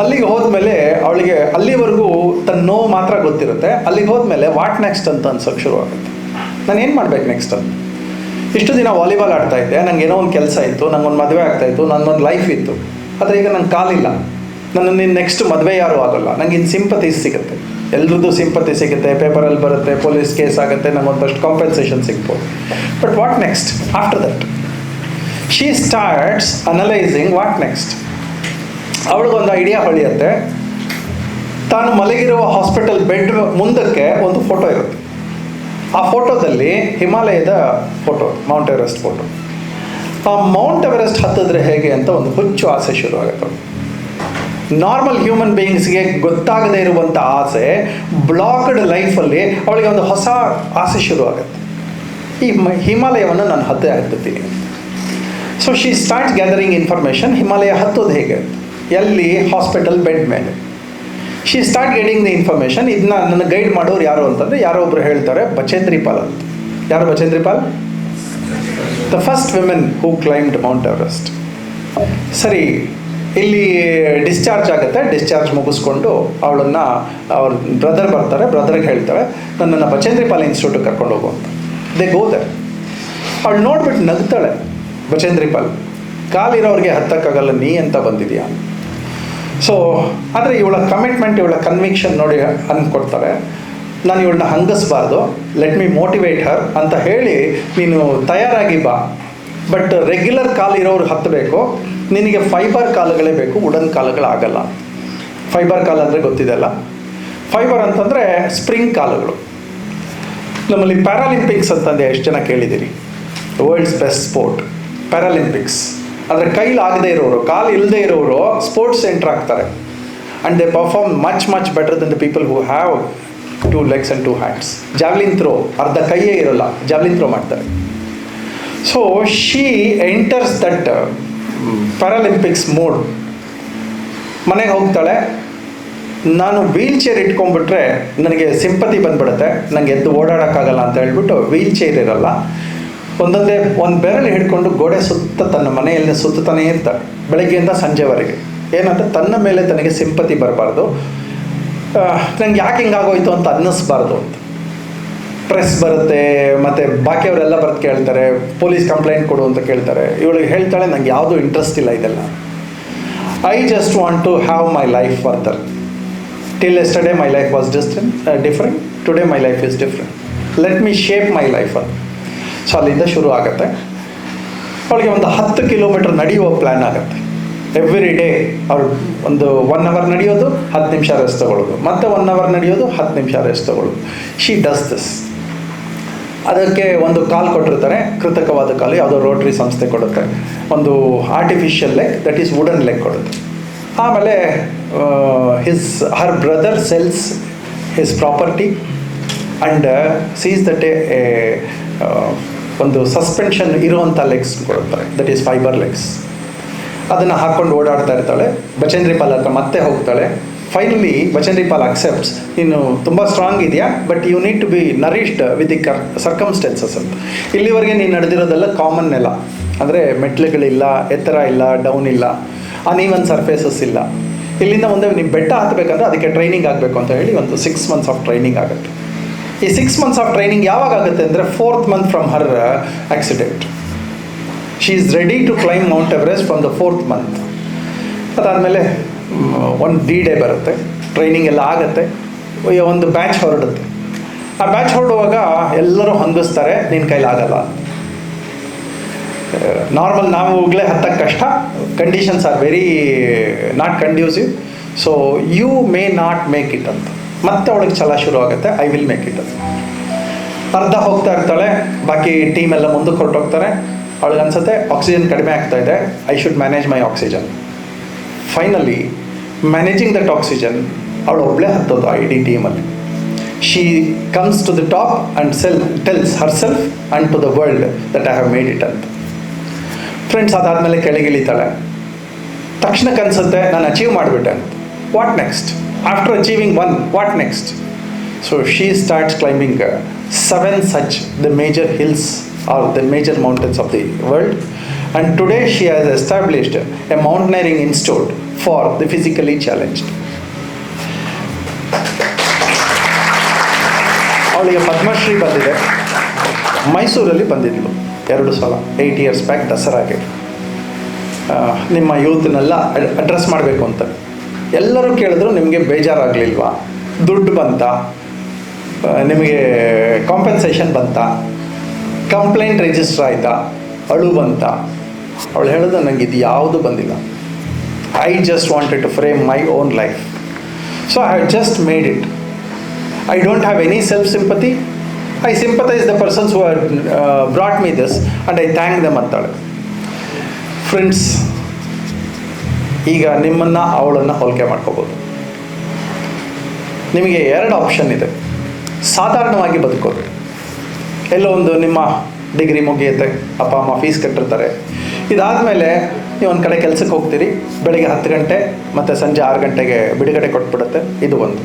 ಅಲ್ಲಿಗೆ ಹೋದ್ಮೇಲೆ ಅವಳಿಗೆ ಅಲ್ಲಿವರೆಗೂ ತನ್ನ ನೋವು ಮಾತ್ರ ಗೊತ್ತಿರುತ್ತೆ. ಅಲ್ಲಿಗೆ ಹೋದ್ಮೇಲೆ ವಾಟ್ ನೆಕ್ಸ್ಟ್ ಅಂತ ಅನ್ಸೋಕ್ಕೆ ಶುರುವಾಗುತ್ತೆ. ನಾನು ಏನು ಮಾಡ್ಬೇಕು ನೆಕ್ಸ್ಟ್ ಅಂತ. ಇಷ್ಟು ದಿನ ವಾಲಿಬಾಲ್ ಆಡ್ತಾ ಇದ್ದೆ, ನನಗೆ ಏನೋ ಒಂದು ಕೆಲಸ ಇತ್ತು, ನನಗೊಂದು ಮದುವೆ ಆಗ್ತಾಯಿತ್ತು, ನನ್ನೊಂದು ಲೈಫ್ ಇತ್ತು. ಆದರೆ ಈಗ ನಂಗೆ ಕಾಲಿಲ್ಲ, ನಿನ್ನ ನೆಕ್ಸ್ಟ್ ಮದುವೆ ಯಾರೂ ಆಗೋಲ್ಲ, ನನಗೆ ಇನ್ನು ಸಿಂಪತೀಸ್ ಸಿಗುತ್ತೆ, ಎಲ್ರದ್ದು ಸಿಂಪತಿ ಸಿಗುತ್ತೆ, ಪೇಪರಲ್ಲಿ ಬರುತ್ತೆ, ಪೊಲೀಸ್ ಕೇಸ್ ಆಗುತ್ತೆ, ನಮಗೊಂದಷ್ಟು ಕಾಂಪೆನ್ಸೇಷನ್ ಸಿಗ್ಬೋದು. But what next after that? She starts analysing what next. ಅವಳಿಗೊಂದು ಐಡಿಯಾ ಹೊಳೆಯುತ್ತೆ. ತಾನು ಮಲಗಿರುವ ಹಾಸ್ಪಿಟಲ್ ಬೆಡ್ ಮುಂದಕ್ಕೆ ಒಂದು ಫೋಟೋ ಇರುತ್ತೆ. ಆ ಫೋಟೋದಲ್ಲಿ ಹಿಮಾಲಯದ ಫೋಟೋ, ಮೌಂಟ್ ಎವರೆಸ್ಟ್ ಫೋಟೋ. ಆ ಮೌಂಟ್ ಎವರೆಸ್ಟ್ ಹತ್ತಿದ್ರೆ ಹೇಗೆ ಅಂತ ಒಂದು ಹುಚ್ಚು ಆಸೆ ಶುರುವಾಗುತ್ತೆ. ನಾರ್ಮಲ್ ಹ್ಯೂಮನ್ ಬೀಯಿಂಗ್ಸ್ಗೆ ಗೊತ್ತಾಗದೇ ಇರುವಂಥ ಆಸೆ, ಬ್ಲಾಕ್ಡ್ ಲೈಫಲ್ಲಿ ಅವಳಿಗೆ ಒಂದು ಹೊಸ ಆಸೆ ಶುರುವಾಗುತ್ತೆ. ಈ ಹಿಮಾಲಯವನ್ನು ನಾನು ಹತ್ತುತ್ತೀನಿ. So she starts gathering information. Himalaya ಹತ್ತೋದು ಹೇಗೆ, ಎಲ್ಲಿ, ಹಾಸ್ಪಿಟಲ್ ಬೆಡ್ ಮೇಲೆ. She start getting the information. ಇದನ್ನ ನನ್ನ ಗೈಡ್ ಮಾಡೋರು ಯಾರು ಅಂತಂದರೆ, ಯಾರೋ ಒಬ್ರು ಹೇಳ್ತಾರೆ, ಬಚೇಂದ್ರಿ ಪಾಲ್ ಅಂತ. ಯಾರು Bachendri Pal? The first women who climbed Mount Everest. ಸರಿ, ಇಲ್ಲಿ ಡಿಸ್ಚಾರ್ಜ್ ಆಗುತ್ತೆ. ಡಿಸ್ಚಾರ್ಜ್ ಮುಗಿಸ್ಕೊಂಡು ಅವಳನ್ನು ಅವ್ರ ಬ್ರದರ್ ಬರ್ತಾರೆ. ಬ್ರದರ್ಗೆ ಹೇಳ್ತಾಳೆ, ನನ್ನನ್ನು ಬಚೇಂದ್ರಿ ಪಾಲ್ ಇನ್ಸ್ಟಿಟ್ಯೂಟಿಗೆ ಕರ್ಕೊಂಡು ಹೋಗು ಅಂತ. ದೇ ಗೋದೆ. ಅವಳು ನೋಡ್ಬಿಟ್ಟು ನಗ್ತಾಳೆ. ಬಚೇಂದ್ರಿ ಪಾಲ್, ಕಾಲಿರೋರಿಗೆ ಹತ್ತಕ್ಕಾಗಲ್ಲ, ನೀ ಅಂತ ಬಂದಿದೆಯಾ. ಸೊ ಆದರೆ ಇವಳ ಕಮಿಟ್ಮೆಂಟ್, ಇವಳ ಕನ್ವಿಕ್ಷನ್ ನೋಡಿ ಅಂದ್ಕೊಡ್ತಾರೆ, ನಾನು ಇವಳನ್ನ ಹಂಗಿಸ್ಬಾರ್ದು, ಲೆಟ್ ಮಿ ಮೋಟಿವೇಟ್ ಹರ್ ಅಂತ ಹೇಳಿ, ನೀನು ತಯಾರಾಗಿ ಬಾ, ಬಟ್ ರೆಗ್ಯುಲರ್ ಕಾಲಿರೋರು ಹತ್ತಬೇಕು, ನಿನಗೆ ಫೈಬರ್ ಕಾಲುಗಳೇ ಬೇಕು, ವುಡನ್ ಕಾಲುಗಳಾಗಲ್ಲ. ಫೈಬರ್ ಕಾಲು ಅಂದರೆ ಗೊತ್ತಿದೆಯಲ್ಲ, ಫೈಬರ್ ಅಂತಂದರೆ ಸ್ಪ್ರಿಂಗ್ ಕಾಲುಗಳು. ನಮ್ಮಲ್ಲಿ ಪ್ಯಾರಾಲಿಂಪಿಕ್ಸ್ ಅಂತಂದರೆ ಎಷ್ಟು ಜನ ಕೇಳಿದ್ದೀರಿ? World's best sport Paralympics. ಅಂದರೆ ಕೈಲಾಗದೇ ಇರೋರು, ಕಾಲು ಇಲ್ಲದೆ ಇರೋರು ಸ್ಪೋರ್ಟ್ಸ್ ಎಂಟ್ರ್ ಆಗ್ತಾರೆ. And they perform much better than the people who have 2 legs and 2 hands. Javelin throw, ಅರ್ಧ ಕೈಯೇ ಇರೋಲ್ಲ, ಜಾವ್ಲಿನ್ ಥ್ರೋ ಮಾಡ್ತಾರೆ. So she enters that Paralympics mode. ಮನೆಗೆ ಹೋಗ್ತಾಳೆ. ನಾನು ವೀಲ್ ಚೇರ್ ಇಟ್ಕೊಂಡ್ಬಿಟ್ರೆ ನನಗೆ ಸಿಂಪತಿ ಬಂದ್ಬಿಡುತ್ತೆ, ನನಗೆ ಎದ್ದು ಓಡಾಡೋಕ್ಕಾಗಲ್ಲ ಅಂತ ಹೇಳ್ಬಿಟ್ಟು ವೀಲ್ ಚೇರ್ ಇರಲ್ಲ, ಒಂದು ಬೆರಳು ಹಿಡ್ಕೊಂಡು ಗೋಡೆ ಸುತ್ತ ತನ್ನ ಮನೆಯಲ್ಲಿ ಸುತ್ತಾನೇ ಇರ್ತಾಳೆ ಬೆಳಗ್ಗೆಯಿಂದ ಸಂಜೆವರೆಗೆ. ಏನಂದರೆ ತನ್ನ ಮೇಲೆ ತನಗೆ ಸಿಂಪತಿ ಬರಬಾರ್ದು, ನಂಗೆ ಯಾಕೆ ಹಿಂಗಾಗೋಯ್ತು ಅಂತ ಅನ್ನಿಸ್ಬಾರ್ದು ಅಂತ. ಪ್ರೆಸ್ ಬರುತ್ತೆ, ಮತ್ತು ಬಾಕಿಯವರೆಲ್ಲ ಬರೆದು ಕೇಳ್ತಾರೆ, ಪೊಲೀಸ್ ಕಂಪ್ಲೇಂಟ್ ಕೊಡು ಅಂತ ಕೇಳ್ತಾರೆ. ಇವಳಿಗೆ ಹೇಳ್ತಾಳೆ, ನಂಗೆ ಯಾವುದೂ ಇಂಟ್ರೆಸ್ಟ್ ಇಲ್ಲ ಇದೆಲ್ಲ. I just want to have my life further. Till yesterday my life was different, today my life is different, let me shape my life ಅಂತ. ಸೊ ಅಲ್ಲಿಂದ ಶುರು ಆಗುತ್ತೆ. ಅವಳಿಗೆ ಒಂದು 10 ಕಿಲೋಮೀಟರ್ ನಡೆಯುವ ಪ್ಲ್ಯಾನ್ ಆಗುತ್ತೆ. ಎವ್ರಿ ಡೇ ಅವಳು ಒಂದು 1 hour ನಡೆಯೋದು, 10 ನಿಮಿಷ ರೆಸ್ಟ್ ತಗೊಳ್ಳೋದು, ಮತ್ತೆ 1 hour ನಡೆಯೋದು, 10 ನಿಮಿಷ ರೆಸ್ಟ್ ತಗೊಳ್ಳೋದು. She does this. ಅದಕ್ಕೆ ಒಂದು ಕಾಲು ಕೊಟ್ಟಿರ್ತಾರೆ, ಕೃತಕವಾದ ಕಾಲು, ಯಾವುದೋ ರೋಟ್ರಿ ಸಂಸ್ಥೆ ಕೊಡುತ್ತೆ. ಒಂದು artificial leg, that is wooden leg ಕೊಡುತ್ತೆ. ಆಮೇಲೆ her brother sells his property and sees that ಒಂದು ಸಸ್ಪೆನ್ಷನ್ ಇರುವಂಥ ಲೆಗ್ಸ್ ಕೊಡುತ್ತಾರೆ, ದಟ್ ಈಸ್ ಫೈಬರ್ ಲೆಗ್ಸ್. ಅದನ್ನು ಹಾಕ್ಕೊಂಡು ಓಡಾಡ್ತಾ ಇರ್ತಾಳೆ. ಬಚೇಂದ್ರಿ ಪಾಲ್ ಹತ್ರ ಮತ್ತೆ ಹೋಗ್ತಾಳೆ. ಫೈನಲಿ ವಚನರಿ ಪಾಲ್ ಅಕ್ಸೆಪ್ಟ್ಸ್, ನೀನು ತುಂಬ ಸ್ಟ್ರಾಂಗ್ ಇದೆಯಾ, but you need to be nourished with the circumstances ಅಂತ. ಇಲ್ಲಿವರೆಗೆ ನೀನು ನಡೆದಿರೋದೆಲ್ಲ ಕಾಮನ್ ನೆಲ, ಅಂದರೆ ಮೆಟ್ಲುಗಳಿಲ್ಲ, ಎತ್ತರ ಇಲ್ಲ, ಡೌನ್ ಇಲ್ಲ, ಅನ್ಈವನ್ ಸರ್ಫೇಸಸ್ ಇಲ್ಲ. ಇಲ್ಲಿಂದ ಮುಂದೆ ನೀವು ಬೆಟ್ಟ ಹತ್ತಬೇಕಂದ್ರೆ ಅದಕ್ಕೆ ಟ್ರೈನಿಂಗ್ ಆಗಬೇಕು ಅಂತ ಹೇಳಿ ಒಂದು 6 months ಆಫ್ ಟ್ರೈನಿಂಗ್ ಆಗುತ್ತೆ. ಈ 6 months ಆಫ್ ಟ್ರೈನಿಂಗ್ ಯಾವಾಗ ಆಗುತ್ತೆ ಅಂದರೆ 4th month from her accident. She is ready to climb Mount Everest from the 4th month. ಅದಾದಮೇಲೆ ಒಂದು D-Day ಬರುತ್ತೆ, ಟ್ರೈನಿಂಗ್ ಎಲ್ಲ ಆಗುತ್ತೆ, ಒಂದು ಬ್ಯಾಚ್ ಹೊರಡುತ್ತೆ. ಆ ಬ್ಯಾಚ್ ಹೊರಡುವಾಗ ಎಲ್ಲರೂ ಹೊಂದಿಸ್ತಾರೆ, ನಿನ್ನ ಕೈಲಾಗಲ್ಲ. ನಾರ್ಮಲ್ ನಾವು ಹೋಗಲೇ ಹತ್ತಕ್ಕೆ ಕಷ್ಟ, conditions are very not conducive, so you may not make it ಅಂತ. ಮತ್ತೆ ಅವಳಿಗೆ ಛಲ ಶುರು ಆಗುತ್ತೆ, ಐ ವಿಲ್ ಮೇಕ್ ಇಟ್ ಅಂತ. ಅರ್ಧ ಹೋಗ್ತಾ ಇರ್ತಾಳೆ, ಬಾಕಿ ಟೀಮ್ ಎಲ್ಲ ಮುಂದಕ್ಕೆ ಹೊರಟೋಗ್ತಾರೆ. ಅವಳಿಗೆ ಅನ್ಸುತ್ತೆ ಆಕ್ಸಿಜನ್ ಕಡಿಮೆ ಆಗ್ತಾ ಇದೆ, I should manage my oxygen. Finally managing that oxygen ಅವಳು ಒಬ್ಬಳೇ ಹತ್ತೋದು ಆ ಇಡೀ ಟೀಮಲ್ಲಿ. She comes to the top and tells herself and to the world that I have made it ಅಂತ. ಫ್ರೆಂಡ್ಸ್, ಅದಾದಮೇಲೆ ಕೆಳಗಿಳಿತಾಳೆ. ತಕ್ಷಣಕ್ಕೆ ಅನಿಸುತ್ತೆ ನಾನು ಅಚೀವ್ ಮಾಡಿಬಿಟ್ಟೆ ಅಂತ. What next? After achieving one, what next? So she starts climbing 7 such the major hills or the major mountains of the world, and today she has established a mountaineering institute for the physically challenged. ಅವಳಿಗೆ ಪದ್ಮಶ್ರೀ ಬಂದಿದೆ. ಮೈಸೂರಲ್ಲಿ ಬಂದಿದ್ಲು 2 ಸಲ, 8 years ಬ್ಯಾಕ್ ದಸರಾಗೆ. ನಿಮ್ಮ ಯೂತ್ನೆಲ್ಲ ಅಡ್ರೆಸ್ ಮಾಡಬೇಕು ಅಂತ ಎಲ್ಲರೂ ಕೇಳಿದ್ರು. ನಿಮಗೆ ಬೇಜಾರಾಗಲಿಲ್ವಾ? ದುಡ್ಡು ಬಂತ? ನಿಮಗೆ ಕಾಂಪೆನ್ಸೇಷನ್ ಬಂತ? ಕಂಪ್ಲೇಂಟ್ ರಿಜಿಸ್ಟರ್ ಆಯಿತಾ? ಅಳು ಬಂತ? ಅವಳು ಹೇಳಿದ್ರು, ನನಗೆ ಇದು ಯಾವುದು ಬಂದಿಲ್ಲ. I just wanted to frame my own life, so I have just made it. I don't have any self sympathy. I sympathise the persons who have brought me this and I thank them ಅಂತಾಳೆ. ಫ್ರೆಂಡ್ಸ್, ಈಗ ನಿಮ್ಮನ್ನು ಅವಳನ್ನು ಹೋಲಿಕೆ ಮಾಡ್ಕೋಬೋದು. ನಿಮಗೆ 2 ಆಪ್ಷನ್ ಇದೆ. ಸಾಧಾರಣವಾಗಿ ಬದುಕೋದು, ಎಲ್ಲೋ ಒಂದು ನಿಮ್ಮ ಡಿಗ್ರಿ ಮುಗಿಯುತ್ತೆ, ಅಪ್ಪ ಅಮ್ಮ ಫೀಸ್ ಕಟ್ಟಿರ್ತಾರೆ, ಇದಾದಮೇಲೆ ನೀವು ಒಂದು ಕಡೆ ಕೆಲಸಕ್ಕೆ ಹೋಗ್ತೀರಿ, ಬೆಳಿಗ್ಗೆ 10 ಗಂಟೆ ಮತ್ತು ಸಂಜೆ 6 ಗಂಟೆಗೆ ಬಿಡುಗಡೆ ಕೊಟ್ಬಿಡುತ್ತೆ. ಇದು ಒಂದು.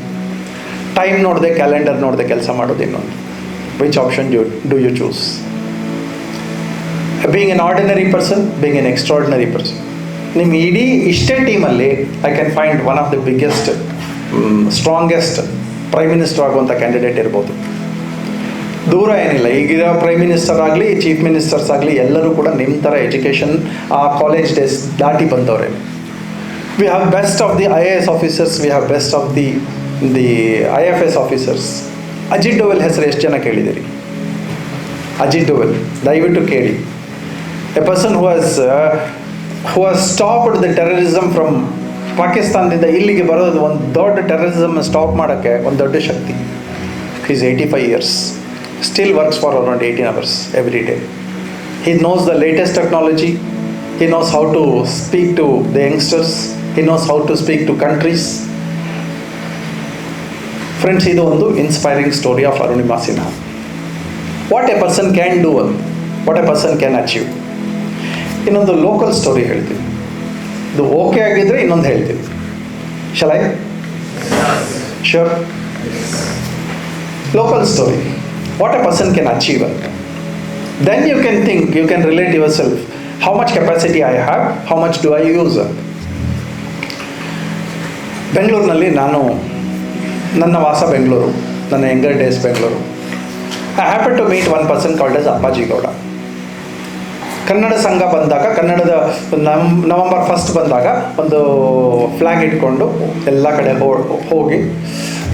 ಟೈಮ್ ನೋಡದೆ, ಕ್ಯಾಲೆಂಡರ್ ನೋಡದೆ ಕೆಲಸ ಮಾಡೋದು ಇನ್ನೊಂದು. Which option do you choose? Being an ordinary person, being an extraordinary person. ನಿಮ್ಮ ಇಡೀ ಇಷ್ಟೇ ಟೀಮಲ್ಲಿ I can find one of the biggest strongest prime minister ಆಗುವಂಥ ಕ್ಯಾಂಡಿಡೇಟ್ ಇರ್ಬೋದು. ದೂರ ಏನಿಲ್ಲ, ಈಗಿರೋ ಪ್ರೈಮ್ ಮಿನಿಸ್ಟರ್ ಆಗಲಿ, ಚೀಫ್ ಮಿನಿಸ್ಟರ್ಸ್ ಆಗಲಿ, ಎಲ್ಲರೂ ಕೂಡ ನಿಮ್ಮ ಥರ ಎಜುಕೇಷನ್ ಆ ಕಾಲೇಜ್ ಡೇಸ್ ದಾಟಿ ಬಂದವರೇ. We have best of the IAS officers, we have best of the IFS officers. Ajit Doval ಹೆಸರು ಎಷ್ಟು ಜನ ಕೇಳಿದ್ದೀರಿ? ಅಜಿತ್ ಡೋವೆಲ್ ದಯವಿಟ್ಟು ಕೇಳಿ. A person who has stopped the terrorism from ಪಾಕಿಸ್ತಾನದಿಂದ ಇಲ್ಲಿಗೆ ಬರೋದು, ಒಂದು ದೊಡ್ಡ ಟೆರರಿಸಮ್ ಸ್ಟಾಪ್ ಮಾಡೋಕ್ಕೆ ಒಂದು ದೊಡ್ಡ ಶಕ್ತಿ. Is 85 years, still works for around 18 hours every day. He knows the latest technology, he knows how to speak to the youngsters, he knows how to speak to countries. Friends, ಇದು ಒಂದು inspiring story of Arunima Sinha. What a person can do, what a person can achieve. ಇನ್ನೊಂದು ಲೋಕಲ್ ಸ್ಟೋರಿ ಹೇಳ್ತೀನಿ, ಇದು ಓಕೆ ಆಗಿದ್ರೆ ಇನ್ನೊಂದು ಹೇಳ್ತೀನಿ. Shall I? Sure. Local story, what a person can achieve ಅಂತ. Then you can think, you can relate yourself, how much capacity I have, how much do I use ಅಂತ. ಬೆಂಗಳೂರಿನಲ್ಲಿ ನನ್ನ ವಾಸ ಬೆಂಗಳೂರು, ನನ್ನ younger days Bengaluru. I happen to meet one person called as ಅಪ್ಪಾಜಿ ಗೌಡ. ಕನ್ನಡ ಸಂಘ ಬಂದಾಗ, ಕನ್ನಡದ November 1st ಬಂದಾಗ ಒಂದು ಫ್ಲ್ಯಾಗ್ ಇಟ್ಕೊಂಡು ಎಲ್ಲ ಕಡೆ ಹೋಗಿ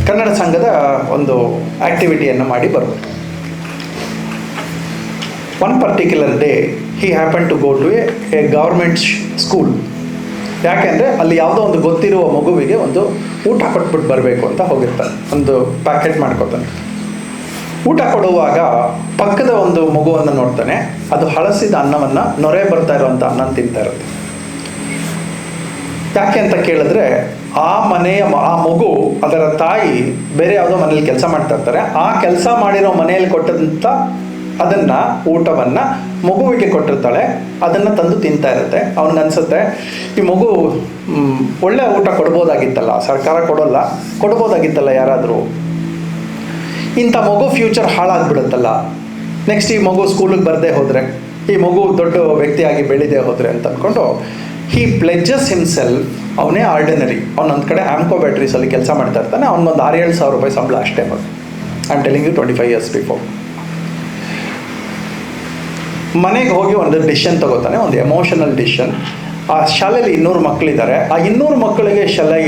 ಕನ್ನಡ ಸಂಘದ ಒಂದು ಆ್ಯಕ್ಟಿವಿಟಿಯನ್ನು ಮಾಡಿ ಬರಬೇಕು. One particular day he happen to go to a government school. ಯಾಕೆಂದರೆ ಅಲ್ಲಿ ಯಾವುದೋ ಒಂದು ಗೊತ್ತಿರುವ ಮಗುವಿಗೆ ಒಂದು ಊಟ ಕೊಟ್ಬಿಟ್ಟು ಬರಬೇಕು ಅಂತ ಹೋಗಿರ್ತಾನೆ, ಒಂದು ಪ್ಯಾಕೆಟ್ ಮಾಡ್ಕೊತಾನೆ. ಊಟ ಕೊಡುವಾಗ ಪಕ್ಕದ ಒಂದು ಮಗುವನ್ನು ನೋಡ್ತಾನೆ, ಅದು ಹಳಸಿದ ಅನ್ನವನ್ನು, ನೊರೆ ಬರ್ತಾ ಇರುವಂಥ ಅನ್ನ ತಿಂತಾ ಇರುತ್ತೆ. ಯಾಕೆ ಅಂತ ಕೇಳಿದ್ರೆ, ಆ ಮಗು, ಅದರ ತಾಯಿ ಬೇರೆ ಯಾವುದೋ ಮನೇಲಿ ಕೆಲಸ ಮಾಡ್ತಾ ಇರ್ತಾರೆ, ಆ ಕೆಲಸ ಮಾಡಿರೋ ಮನೆಯಲ್ಲಿ ಕೊಟ್ಟಂಥ ಅದನ್ನು ಊಟವನ್ನು ಮಗುವಿಗೆ ಕೊಟ್ಟಿರ್ತಾಳೆ, ಅದನ್ನು ತಂದು ತಿಂತಾ ಇರುತ್ತೆ. ಅವನಿಗನ್ಸುತ್ತೆ ಈ ಮಗು ಒಳ್ಳೆ ಊಟ ಕೊಡ್ಬೋದಾಗಿತ್ತಲ್ಲ, ಸರ್ಕಾರ ಕೊಡೋಲ್ಲ, ಕೊಡ್ಬೋದಾಗಿತ್ತಲ್ಲ ಯಾರಾದರೂ, ಇಂಥ ಮಗು ಫ್ಯೂಚರ್ ಹಾಳಾಗ್ಬಿಡುತ್ತಲ್ಲ, ನೆಕ್ಸ್ಟ್ ಈ ಮಗು ಸ್ಕೂಲಿಗೆ ಬರದೇ ಹೋದರೆ, ಈ ಮಗು ದೊಡ್ಡ ವ್ಯಕ್ತಿಯಾಗಿ ಬೆಳೆದೇ ಹೋದರೆ ಅಂತ ಅಂದ್ಕೊಂಡು ಹಿ ಪ್ಲೆಜಸ್ ಹಿಮ್ಸೆಲ್ಫ್. ಅವನೇ ಆರ್ಡಿನರಿ, ಅವನೊಂದು ಕಡೆ ಆಮ್ಕೋ ಬ್ಯಾಟ್ರೀಸಲ್ಲಿ ಕೆಲಸ ಮಾಡ್ತಾ ಇರ್ತಾನೆ, ಅವ್ನಿಗೊಂದು 6-7 ಸಾವಿರ ರೂಪಾಯಿ ಸಂಬಳ ಅಷ್ಟೇ. ಬರೋದು I am telling you 25 years before. ಮನೆಗೆ ಹೋಗಿ ಒಂದು ಡಿಸಿಷನ್ ತಗೋತಾನೆ, ಒಂದು ಎಮೋಷನಲ್ ಡಿಸಿಷನ್. ಆ ಶಾಲೆಯಲ್ಲಿ 200 ಮಕ್ಕಳಿದ್ದಾರೆ, ಆ 200 ಮಕ್ಕಳಿಗೆ ಶಾಲೆ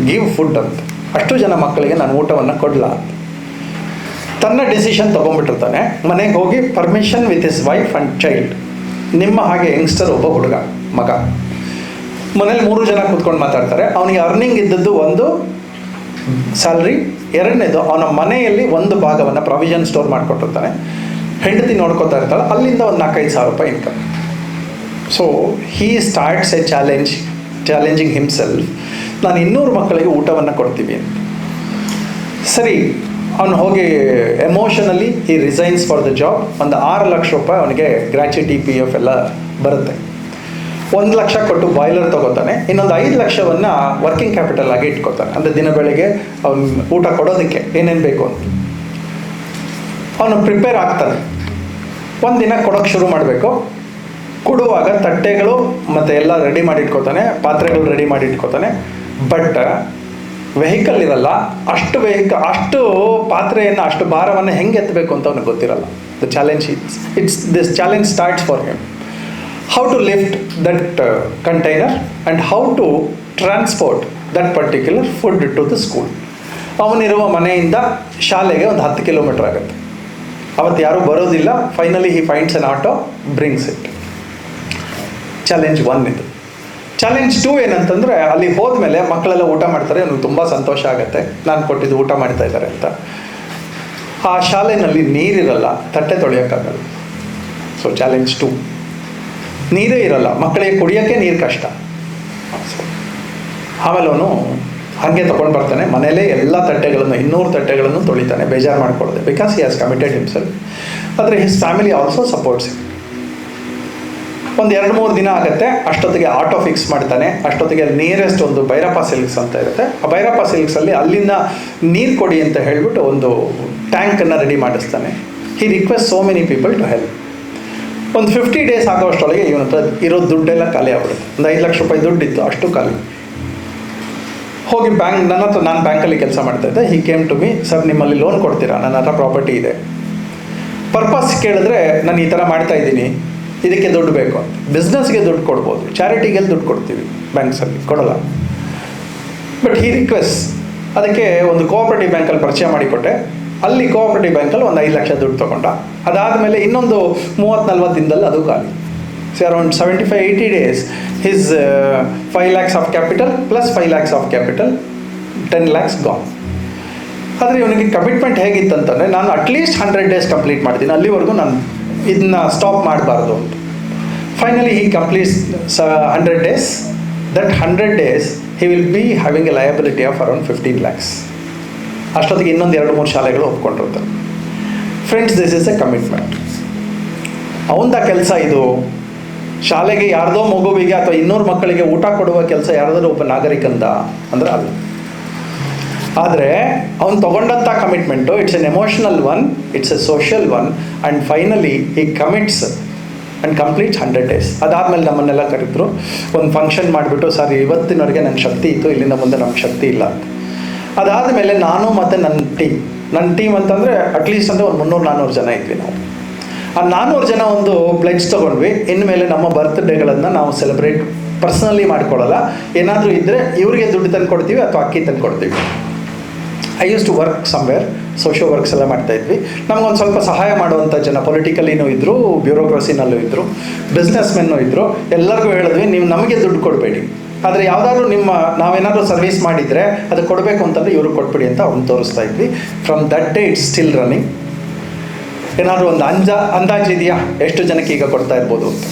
ಗಿವ್ ಫುಡ್ ಅಂತ, ಅಷ್ಟು ಜನ ಮಕ್ಕಳಿಗೆ ನಾನು ಊಟವನ್ನು ಕೊಡಲ. ತನ್ನ ಡಿಸಿಷನ್ ತೊಗೊಂಡ್ಬಿಟ್ಟಿರ್ತಾನೆ. ಮನೆಗೆ ಹೋಗಿ permission with his wife and child. ನಿಮ್ಮ ಹಾಗೆ ಯಂಗ್ಸ್ಟರ್ ಒಬ್ಬ ಹುಡುಗ ಮಗ ಮನೇಲಿ 3 ಜನ ಕೂತ್ಕೊಂಡು ಮಾತಾಡ್ತಾರೆ. ಅವನಿಗೆ ಅರ್ನಿಂಗ್ ಇದ್ದದ್ದು ಒಂದು ಸ್ಯಾಲ್ರಿ, ಎರಡನೇದು ಅವನ ಮನೆಯಲ್ಲಿ ಒಂದು ಭಾಗವನ್ನು ಪ್ರಾವಿಷನ್ ಸ್ಟೋರ್ ಮಾಡಿಕೊಟ್ಟಿರ್ತಾನೆ, ಹೆಂಡತಿ ನೋಡ್ಕೋತಾ ಇರ್ತಾಳೆ, ಅಲ್ಲಿಂದ ಒಂದು 4-5 ಸಾವಿರ ರೂಪಾಯಿ income. So he starts A challenging himself. ನಾನು 200 ಮಕ್ಕಳಿಗೆ ಊಟವನ್ನು ಕೊಡ್ತೀವಿ ಅಂತ. ಸರಿ, ಅವನು ಹೋಗಿ ಎಮೋಷನಲಿ ಈ ರಿಸೈನ್ಸ್ ಫಾರ್ ದ ಜಾಬ್. ಒಂದು 6 ಲಕ್ಷ ರೂಪಾಯಿ ಅವನಿಗೆ ಗ್ರ್ಯಾಚ್ಯುಟಿ PF ಎಲ್ಲ ಬರುತ್ತೆ. 1 ಲಕ್ಷ ಕೊಟ್ಟು ಬಾಯ್ಲರ್ ತೊಗೋತಾನೆ, ಇನ್ನೊಂದು 5 ಲಕ್ಷವನ್ನು ವರ್ಕಿಂಗ್ ಕ್ಯಾಪಿಟಲ್ ಆಗಿ ಇಟ್ಕೋತಾನೆ. ಅಂದರೆ ದಿನ ಬೆಳಗ್ಗೆ ಅವನು ಊಟ ಕೊಡೋದಕ್ಕೆ ಏನೇನು ಬೇಕು ಅಂತ ಅವನು ಪ್ರಿಪೇರ್ ಆಗ್ತಾನೆ. ಒಂದಿನ ಕೊಡೋಕ್ಕೆ ಶುರು ಮಾಡಬೇಕು. ಕೊಡುವಾಗ ತಟ್ಟೆಗಳು ಮತ್ತು ಎಲ್ಲ ರೆಡಿ ಮಾಡಿ ಇಟ್ಕೋತಾನೆ, ಪಾತ್ರೆಗಳು ರೆಡಿ ಮಾಡಿ ಇಟ್ಕೋತಾನೆ. ಬಟ್ ವೆಹಿಕಲ್ ಇರಲ್ಲ, ಅಷ್ಟು ಪಾತ್ರೆಯನ್ನು, ಅಷ್ಟು ಭಾರವನ್ನು ಹೆಂಗೆ ಎತ್ತಬೇಕು ಅಂತ ಅವನಿಗೆ ಗೊತ್ತಿರಲ್ಲ. The challenge this challenge starts for him. How to lift that container and how to transport that particular food to the school. ಅವನಿರುವ ಮನೆಯಿಂದ ಶಾಲೆಗೆ ಒಂದು 10 ಕಿಲೋಮೀಟರ್ ಆಗುತ್ತೆ. ಅವತ್ತು ಯಾರೂ ಬರೋದಿಲ್ಲ. Finally he finds an auto, brings it. Challenge 1 ಇದು. ಚಾಲೆಂಜ್ 2 ಏನಂತಂದರೆ, ಅಲ್ಲಿ ಹೋದ್ಮೇಲೆ ಮಕ್ಕಳೆಲ್ಲ ಊಟ ಮಾಡ್ತಾರೆ, ಅವ್ನಿಗೆ ತುಂಬ ಸಂತೋಷ ಆಗುತ್ತೆ, ನಾನು ಕೊಟ್ಟಿದ್ದು ಊಟ ಮಾಡ್ತಾ ಇದ್ದಾರೆ ಅಂತ. ಆ ಶಾಲೆಯಲ್ಲಿ ನೀರಿರಲ್ಲ, ತಟ್ಟೆ ತೊಳೆಯೋಕ್ಕಾಗಲ್ಲ. ಸೊ ಚಾಲೆಂಜ್ 2, ನೀರೇ ಇರಲ್ಲ, ಮಕ್ಕಳಿಗೆ ಕುಡಿಯೋಕ್ಕೆ ನೀರು ಕಷ್ಟ. ಆಮೇಲೆ ಅವನು ಹಾಗೆ ತೊಗೊಂಡು ಬರ್ತಾನೆ, ಮನೇಲೇ ಎಲ್ಲ ತಟ್ಟೆಗಳನ್ನು 200 ತಟ್ಟೆಗಳನ್ನು ತೊಳಿತಾನೆ, ಬೇಜಾರು ಮಾಡಿಕೊಡದೆ, because he has committed himself. ಆದರೆ his family also supports him. ಒಂದು 2-3 ದಿನ ಆಗುತ್ತೆ. ಅಷ್ಟೊತ್ತಿಗೆ ಆಟೋ ಫಿಕ್ಸ್ ಮಾಡ್ತಾನೆ. ಅಷ್ಟೊತ್ತಿಗೆ ನಿಯರೆಸ್ಟ್ ಒಂದು ಭೈರಪ್ಪ ಸಿಲ್ಕ್ಸ್ ಅಂತ ಇರುತ್ತೆ. ಆ ಭೈರಪ್ಪ ಸಿಲ್ಕ್ಸಲ್ಲಿ ಅಲ್ಲಿಂದ ನೀರು ಕೊಡಿ ಅಂತ ಹೇಳಿಬಿಟ್ಟು ಒಂದು ಟ್ಯಾಂಕನ್ನು ರೆಡಿ ಮಾಡಿಸ್ತಾನೆ. He request so many people to help. ಒಂದು 50 days ಆಗೋಷ್ಟೊಳಗೆ ಇವನ ಹತ್ರ ಇರೋ ದುಡ್ಡೆಲ್ಲ ಖಾಲಿ ಆಗ್ಬಿಡುತ್ತೆ. ಒಂದು 5 ಲಕ್ಷ ರೂಪಾಯಿ ದುಡ್ಡಿತ್ತು, ಅಷ್ಟು ಖಾಲಿ. ಹೋಗಿ ನಾನು ಬ್ಯಾಂಕಲ್ಲಿ ಕೆಲಸ ಮಾಡ್ತಾಯಿದ್ದೆ. He came to me, sir ನಿಮ್ಮಲ್ಲಿ ಲೋನ್ ಕೊಡ್ತೀರಾ, ನನ್ನ ಹತ್ರ ಪ್ರಾಪರ್ಟಿ ಇದೆ. ಪರ್ಪಸ್ ಕೇಳಿದ್ರೆ ನಾನು ಈ ಥರ ಮಾಡ್ತಾ ಇದ್ದೀನಿ, ಇದಕ್ಕೆ ದುಡ್ಡು ಬೇಕು ಅಂತ. ಬಿಸ್ನೆಸ್ಗೆ ದುಡ್ಡು ಕೊಡ್ಬೋದು, ಚಾರಿಟಿಗೆಲ್ಲಿ ದುಡ್ಡು ಕೊಡ್ತೀವಿ, ಬ್ಯಾಂಕ್ಸಲ್ಲಿ ಕೊಡೋಲ್ಲ. But he request. ಅದಕ್ಕೆ ಒಂದು ಕೋಆಪರೇಟಿವ್ ಬ್ಯಾಂಕಲ್ಲಿ ಪರಿಚಯ ಮಾಡಿಕೊಟ್ಟೆ. ಅಲ್ಲಿ ಕೋಆಪರೇಟಿವ್ ಬ್ಯಾಂಕಲ್ಲಿ ಒಂದು 5 ಲಕ್ಷ ದುಡ್ಡು ತೊಗೊಂಡ. ಅದಾದಮೇಲೆ ಇನ್ನೊಂದು 30-40 ದಿನದಲ್ಲಿ ಅದು ಖಾಲಿ. So around 75-80 days his 5 lakhs of capital plus 5 lakhs of capital, 10 lakhs gone. ಆದರೆ ಇವನಿಗೆ ಕಮಿಟ್ಮೆಂಟ್ ಹೇಗಿತ್ತಂತಂದರೆ, ನಾನು ಅಟ್ಲೀಸ್ಟ್ 100 days ಕಂಪ್ಲೀಟ್ ಮಾಡ್ತೀನಿ, ಅಲ್ಲಿವರೆಗೂ ನಾನು ಇದನ್ನ ಸ್ಟಾಪ್ ಮಾಡಬಾರ್ದು ಅಂತ. Finally he completes 100 days. That 100 days he will be having a liability of around 15 lakhs. ಅಷ್ಟೊತ್ತಿಗೆ ಇನ್ನೊಂದು 2-3 ಶಾಲೆಗಳು ಒಪ್ಕೊಂಡಿರ್ತಾರೆ. Friends, this is a commitment. ಅವಂದ ಕೆಲಸ ಇದು. ಶಾಲೆಗೆ ಯಾರ್ದೋ ಮಗುವಿಗೆ ಅಥವಾ 200 ಮಕ್ಕಳಿಗೆ ಊಟ ಕೊಡುವ ಕೆಲಸ ಯಾರ್ದಾದ್ರೂ ಒಬ್ಬ ನಾಗರಿಕಂದ ಅಂದರೆ ಅಲ್ಲ. ಆದರೆ ಅವನು ತೊಗೊಂಡಂಥ commitment, it's an emotional one, it's a social one, and finally he commits and completes 100 days. ಅದಾದಮೇಲೆ ನಮ್ಮನ್ನೆಲ್ಲ ಕರೆದ್ರು, ಒಂದು ಫಂಕ್ಷನ್ ಮಾಡಿಬಿಟ್ಟು, ಸರ್ ಇವತ್ತಿನವರೆಗೆ ನನ್ನ ಶಕ್ತಿ ಇತ್ತು, ಇಲ್ಲಿಂದ ಮುಂದೆ ನಮ್ಗೆ ಶಕ್ತಿ ಇಲ್ಲ ಅಂತ. ಅದಾದಮೇಲೆ ನಾನು ಮತ್ತು ನನ್ನ ಟೀಮ್ ಅಂತಂದರೆ ಅಟ್ಲೀಸ್ಟ್ ಅಂದರೆ ಒಂದು 300-400 ಜನ ಇದ್ವಿ ನಾವು. ಆ 400 ಜನ ಒಂದು ಪ್ಲೆಡ್ಜ್ ತೊಗೊಂಡ್ವಿ, ಇನ್ಮೇಲೆ ನಮ್ಮ ಬರ್ತ್ಡೇಗಳನ್ನು ನಾವು ಸೆಲೆಬ್ರೇಟ್ ಪರ್ಸ್ನಲಿ ಮಾಡ್ಕೊಳ್ಳಲ್ಲ, ಏನಾದರೂ ಇದ್ದರೆ ಇವ್ರಿಗೆ ದುಡ್ಡು ತಂದು ಕೊಡ್ತೀವಿ ಅಥವಾ ಅಕ್ಕಿ ತಂದು ಕೊಡ್ತೀವಿ. I used to work somewhere, social works ಎಲ್ಲ ಮಾಡ್ತಾಯಿದ್ವಿ. ನಮಗೊಂದು ಸ್ವಲ್ಪ ಸಹಾಯ ಮಾಡುವಂಥ ಜನ ಪೊಲಿಟಿಕಲಿನೂ ಇದ್ದರು, ಬ್ಯೂರೋಕ್ರಸಿನಲ್ಲೂ ಇದ್ದರು, ಬಿಸ್ನೆಸ್ ಮೆನ್ನೂ ಇದ್ದರು. ಎಲ್ಲರಿಗೂ ಹೇಳಿದ್ವಿ, ನೀವು ನಮಗೆ ದುಡ್ಡು ಕೊಡಬೇಡಿ, ಆದರೆ ಯಾವುದಾದ್ರೂ ನಾವೇನಾದರೂ ಸರ್ವಿಸ್ ಮಾಡಿದರೆ ಅದು ಕೊಡಬೇಕು ಅಂತಂದರೆ ಇವರು ಕೊಟ್ಬಿಡಿ ಅಂತ ಅವ್ನು ತೋರಿಸ್ತಾ ಇದ್ವಿ. From that day it's still running. ಏನಾದರೂ ಒಂದು ಅಂದಾಜು ಇದೆಯಾ ಎಷ್ಟು ಜನಕ್ಕೆ ಈಗ ಕೊಡ್ತಾ ಇರ್ಬೋದು ಅಂತ?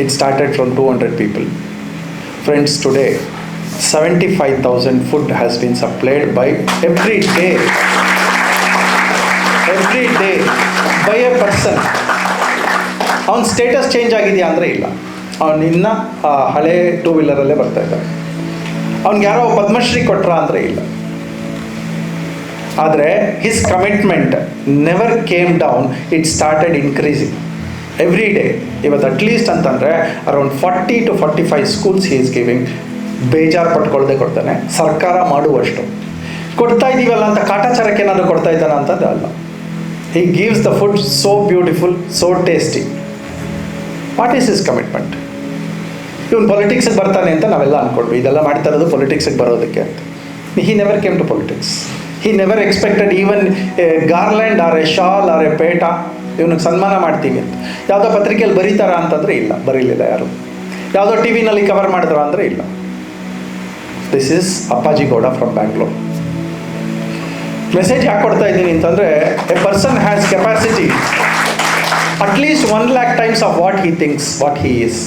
It started from 200 people. Friends, today 75,000 food has been supplied by every day. Every day by A person. ಅವನ ಸ್ಟೇಟಸ್ ಚೇಂಜ್ ಆಗಿದೆಯಾ ಅಂದರೆ ಇಲ್ಲ, ಅವನು ಇನ್ನೂ ಹಳೆ ಟೂ ವೀಲರಲ್ಲೇ ಬರ್ತಾ ಇದ್ದಾನೆ. ಅವ್ನಿಗೆ ಯಾರೋ ಪದ್ಮಶ್ರೀ ಕೊಟ್ರ ಅಂದರೆ ಇಲ್ಲ. ಆದರೆ his commitment never came down, it started increasing every day. ಇವತ್ತು ಅಟ್ಲೀಸ್ಟ್ ಅಂತಂದರೆ around 40 to 45 schools he is giving. ಬೇಜಾರು ಪಟ್ಕೊಳ್ದೆ ಕೊಡ್ತಾನೆ, ಸರ್ಕಾರ ಮಾಡುವಷ್ಟು. ಕೊಡ್ತಾ ಇದ್ದೀವಲ್ಲ ಅಂತ ಕಾಟಾಚಾರಕ್ಕೆ ಏನಾದರೂ ಕೊಡ್ತಾ ಇದ್ದಾನೆ ಅಂತಂದ್ರೆ ಅಲ್ಲ. He gives the food so beautiful, so tasty. What is his commitment? ಇವನು ಪೊಲಿಟಿಕ್ಸಿಗೆ ಬರ್ತಾನೆ ಅಂತ ನಾವೆಲ್ಲ ಅಂದ್ಕೊಂಡ್ವಿ, ಇದೆಲ್ಲ ಮಾಡ್ತಾ ಇರೋದು ಪೊಲಿಟಿಕ್ಸಿಗೆ ಬರೋದಕ್ಕೆ ಅಂತ. He never came to politics. He never expected even a garland or a shawl or a peta, ಇವನಿಗೆ ಸನ್ಮಾನ ಮಾಡ್ತೀವಿ ಅಂತ ಯಾವುದೋ ಪತ್ರಿಕೆಯಲ್ಲಿ ಬರೀತಾರ ಅಂತಂದರೆ ಇಲ್ಲ, ಬರೀಲಿಲ್ಲ ಯಾರು. ಯಾವುದೋ ಟಿ ವಿನಲ್ಲಿ ಕವರ್ ಮಾಡಿದ್ರ ಅಂದರೆ ಇಲ್ಲ. ದಿಸ್ ಈಸ್ ಅಪ್ಪಾಜಿ ಗೌಡ ಫ್ರಮ್ ಬ್ಯಾಂಗ್ಳೂರ್. ಮೆಸೇಜ್ ಯಾಕೆ ಕೊಡ್ತಾ ಇದ್ದೀನಿ ಅಂತಂದರೆ, a person has capacity at least 1 lakh times of what he thinks, what he is.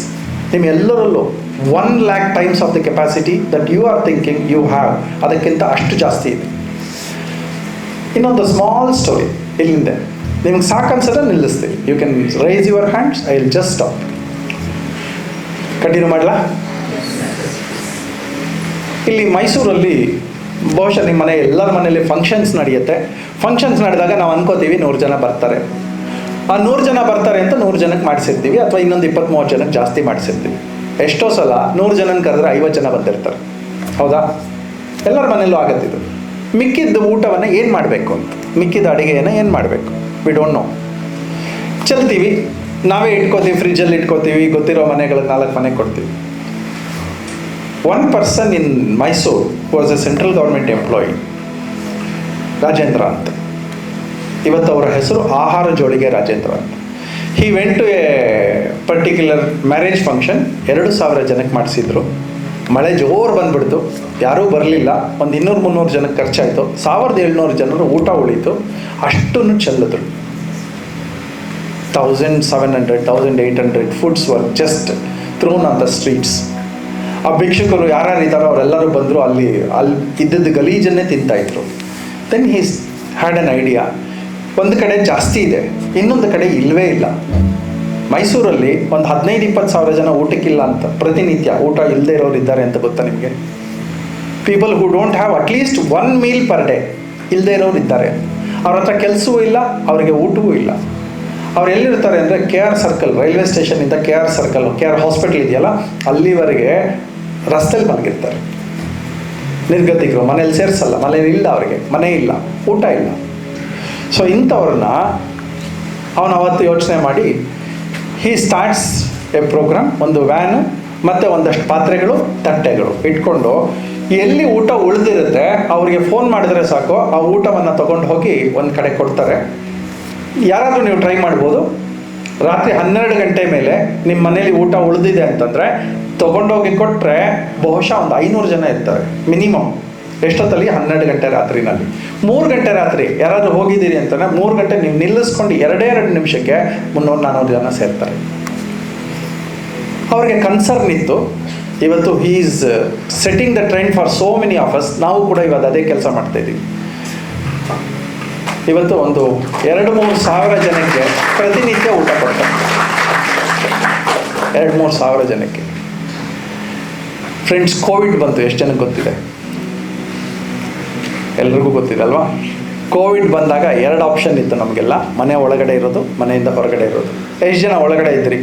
ನಿಮ್ಮೆಲ್ಲರಲ್ಲೂ 1 lakh times of the capacity that you are thinking you have, ಅದಕ್ಕಿಂತ ಅಷ್ಟು ಜಾಸ್ತಿ ಇದೆ. ಇನ್ನೊಂದು ಸ್ಮಾಲ್ ಸ್ಟೋರಿ ಇಲ್ಲಿಂದ ನಿಮ್ಗೆ ಸಾಕನ್ಸದ್ರೆ ನಿಲ್ಲಿಸ್ತೀವಿ. You can raise your hands, I will just stop. Continue ಮಾಡಲಾ? ಇಲ್ಲಿ ಮೈಸೂರಲ್ಲಿ ಬಹುಶಃ ನಿಮ್ಮ ಮನೆ ಎಲ್ಲರ ಮನೆಯಲ್ಲಿ ಫಂಕ್ಷನ್ಸ್ ನಡೆಯುತ್ತೆ. ಫಂಕ್ಷನ್ಸ್ ನಡೆದಾಗ ನಾವು ಅನ್ಕೋತೀವಿ 100 ಜನ ಬರ್ತಾರೆ. ಆ 100 ಜನ ಬರ್ತಾರೆ ಅಂತ 100 ಜನಕ್ಕೆ ಮಾಡಿಸಿರ್ತೀವಿ, ಅಥವಾ ಇನ್ನೊಂದು 20-30 ಜನಕ್ಕೆ ಜಾಸ್ತಿ ಮಾಡಿಸಿರ್ತೀವಿ. ಎಷ್ಟೋ ಸಲ 100 ಜನನ ಕರೆದ್ರೆ 50 ಜನ ಬಂದಿರ್ತಾರೆ, ಹೌದಾ? ಎಲ್ಲರ ಮನೆಯಲ್ಲೂ ಆಗತ್ತಿದ್ದು. ಮಿಕ್ಕಿದ್ದು ಊಟವನ್ನು ಏನು ಮಾಡಬೇಕು ಅಂತ, ಮಿಕ್ಕಿದ ಅಡುಗೆಯನ್ನು ಏನು ಮಾಡಬೇಕು, ವಿ ಡೋಂಟ್ ನೋ. ಚೆಲ್ತೀವಿ, ನಾವೇ ಇಟ್ಕೋತೀವಿ, ಫ್ರಿಜ್ಜಲ್ಲಿ ಇಟ್ಕೋತೀವಿ, ಗೊತ್ತಿರೋ ಮನೆಗಳಿಗೆ 4 ಮನೆಗೆ ಕೊಡ್ತೀವಿ. One person in Mysuru was a central government employee, Rajendra ಅಂತ. ಇವತ್ತು ಅವರ ಹೆಸರು ಆಹಾರ ಜೋಳಿಗೆ ರಾಜೇಂದ್ರ ಅಂತ. He went to a particular marriage function, 2,000 ಜನಕ್ಕೆ ಮಾಡಿಸಿದ್ರು. ಮಳೆ ಜೋರು ಬಂದುಬಿಡ್ತು, ಯಾರೂ ಬರಲಿಲ್ಲ. ಒಂದು 200-300 ಜನಕ್ಕೆ ಖರ್ಚಾಯಿತು. 1,700 ಜನರು ಊಟ ಉಳೀತು. ಅಷ್ಟನ್ನು ಚೆಲ್ಲಿದ್ರು. 1,700, 1,800 foods were just thrown on the streets. ಆ ಭಿಕ್ಷುಕರು ಯಾರ್ಯಾರು ಇದ್ದಾರೋ ಅವರೆಲ್ಲರೂ ಬಂದರು, ಅಲ್ಲಿ ಇದ್ದದ್ದು ಗಲೀಜನ್ನೇ ತಿಂತಾಯಿದ್ರು. Then he's had an idea, ಒಂದು ಕಡೆ ಜಾಸ್ತಿ ಇದೆ, ಇನ್ನೊಂದು ಕಡೆ ಇಲ್ಲವೇ ಇಲ್ಲ. ಮೈಸೂರಲ್ಲಿ ಒಂದು 15-20 ಸಾವಿರ ಜನ ಊಟಕ್ಕಿಲ್ಲ ಅಂತ, ಪ್ರತಿನಿತ್ಯ ಊಟ ಇಲ್ಲದೆ ಇರೋರು ಇದ್ದಾರೆ ಅಂತ ಗೊತ್ತಾ ನಿಮಗೆ? People who don't have at least 1 meal per day ಇಲ್ಲದೆ ಇರೋರು ಇದ್ದಾರೆ. ಅವ್ರ ಹತ್ರ ಕೆಲಸವೂ ಇಲ್ಲ, ಅವರಿಗೆ ಊಟವೂ ಇಲ್ಲ. ಅವ್ರು ಎಲ್ಲಿರ್ತಾರೆ ಅಂದರೆ KR ಸರ್ಕಲ್, ರೈಲ್ವೆ ಸ್ಟೇಷನಿಂದ KR ಸರ್ಕಲ್, KR ಹಾಸ್ಪಿಟಲ್ ಇದೆಯಲ್ಲ, ಅಲ್ಲಿವರೆಗೆ ರಸ್ತೆಯಲ್ಲಿ ಮಲಗಿರ್ತಾರೆ. ನಿರ್ಗತಿಕರು, ಮನೇಲಿ ಸೇರಿಸಲ್ಲ, ಮನೇಲಿ ಇಲ್ಲ, ಅವರಿಗೆ ಮನೆ ಇಲ್ಲ, ಊಟ ಇಲ್ಲ. ಸೊ ಇಂಥವ್ರನ್ನ ಅವನು ಅವತ್ತು ಯೋಚನೆ ಮಾಡಿ ಹಿ ಸ್ಟಾರ್ಟ್ಸ್ ಎ ಪ್ರೋಗ್ರಾಮ್. ಒಂದು ವ್ಯಾನು ಮತ್ತು ಒಂದಷ್ಟು ಪಾತ್ರೆಗಳು, ತಟ್ಟೆಗಳು ಇಟ್ಕೊಂಡು ಎಲ್ಲಿ ಊಟ ಉಳಿದಿರುತ್ತೆ ಅವರಿಗೆ ಫೋನ್ ಮಾಡಿದ್ರೆ ಸಾಕು, ಆ ಊಟವನ್ನು ತೊಗೊಂಡು ಹೋಗಿ ಒಂದು ಕಡೆ ಕೊಡ್ತಾರೆ. ಯಾರಾದರೂ ನೀವು ಟ್ರೈ ಮಾಡ್ಬೋದು. ರಾತ್ರಿ 12 ಗಂಟೆ ಮೇಲೆ ನಿಮ್ಮ ಮನೇಲಿ ಊಟ ಉಳಿದಿದೆ ಅಂತಂದರೆ ತೊಗೊಂಡೋಗಿ ಕೊಟ್ಟರೆ ಬಹುಶಃ ಒಂದು 500 ಜನ ಇರ್ತಾರೆ ಮಿನಿಮಮ್. ಎಷ್ಟೊತ್ತಲ್ಲಿ? 12 ಗಂಟೆ ರಾತ್ರಿನಲ್ಲಿ. 3 ಗಂಟೆ ರಾತ್ರಿ ಯಾರಾದರೂ ಹೋಗಿದ್ದೀರಿ ಅಂತಂದರೆ 3 ಗಂಟೆ ನೀವು ನಿಲ್ಲಿಸ್ಕೊಂಡು 2 ನಿಮಿಷಕ್ಕೆ 300-400 ಜನ ಸೇರ್ತಾರೆ. ಅವ್ರಿಗೆ ಕನ್ಸರ್ನ್ ಇತ್ತು. ಇವತ್ತು he is setting the trend for so many of us. ನಾವು ಕೂಡ ಇವಾಗ ಅದೇ ಕೆಲಸ ಮಾಡ್ತಾಯಿದ್ದೀವಿ. ಇವತ್ತು ಒಂದು 2-3 ಸಾವಿರ ಜನಕ್ಕೆ ಪ್ರತಿನಿತ್ಯ ಊಟ ಕೊಡ್ತಾರೆ. 2-3 ಸಾವಿರ ಜನಕ್ಕೆ. ಫ್ರೆಂಡ್ಸ್, ಕೋವಿಡ್ ಬಂತು, ಎಷ್ಟು ಜನಕ್ಕೆ ಗೊತ್ತಿದೆ? ಎಲ್ರಿಗೂ ಗೊತ್ತಿದೆ ಅಲ್ವಾ? ಕೋವಿಡ್ ಬಂದಾಗ 2 ಆಪ್ಷನ್ ಇತ್ತು ನಮಗೆಲ್ಲ, ಮನೆ ಒಳಗಡೆ ಇರೋದು, ಮನೆಯಿಂದ ಹೊರಗಡೆ ಇರೋದು. ಎಷ್ಟು ಜನ ಒಳಗಡೆ ಇದ್ರಿ?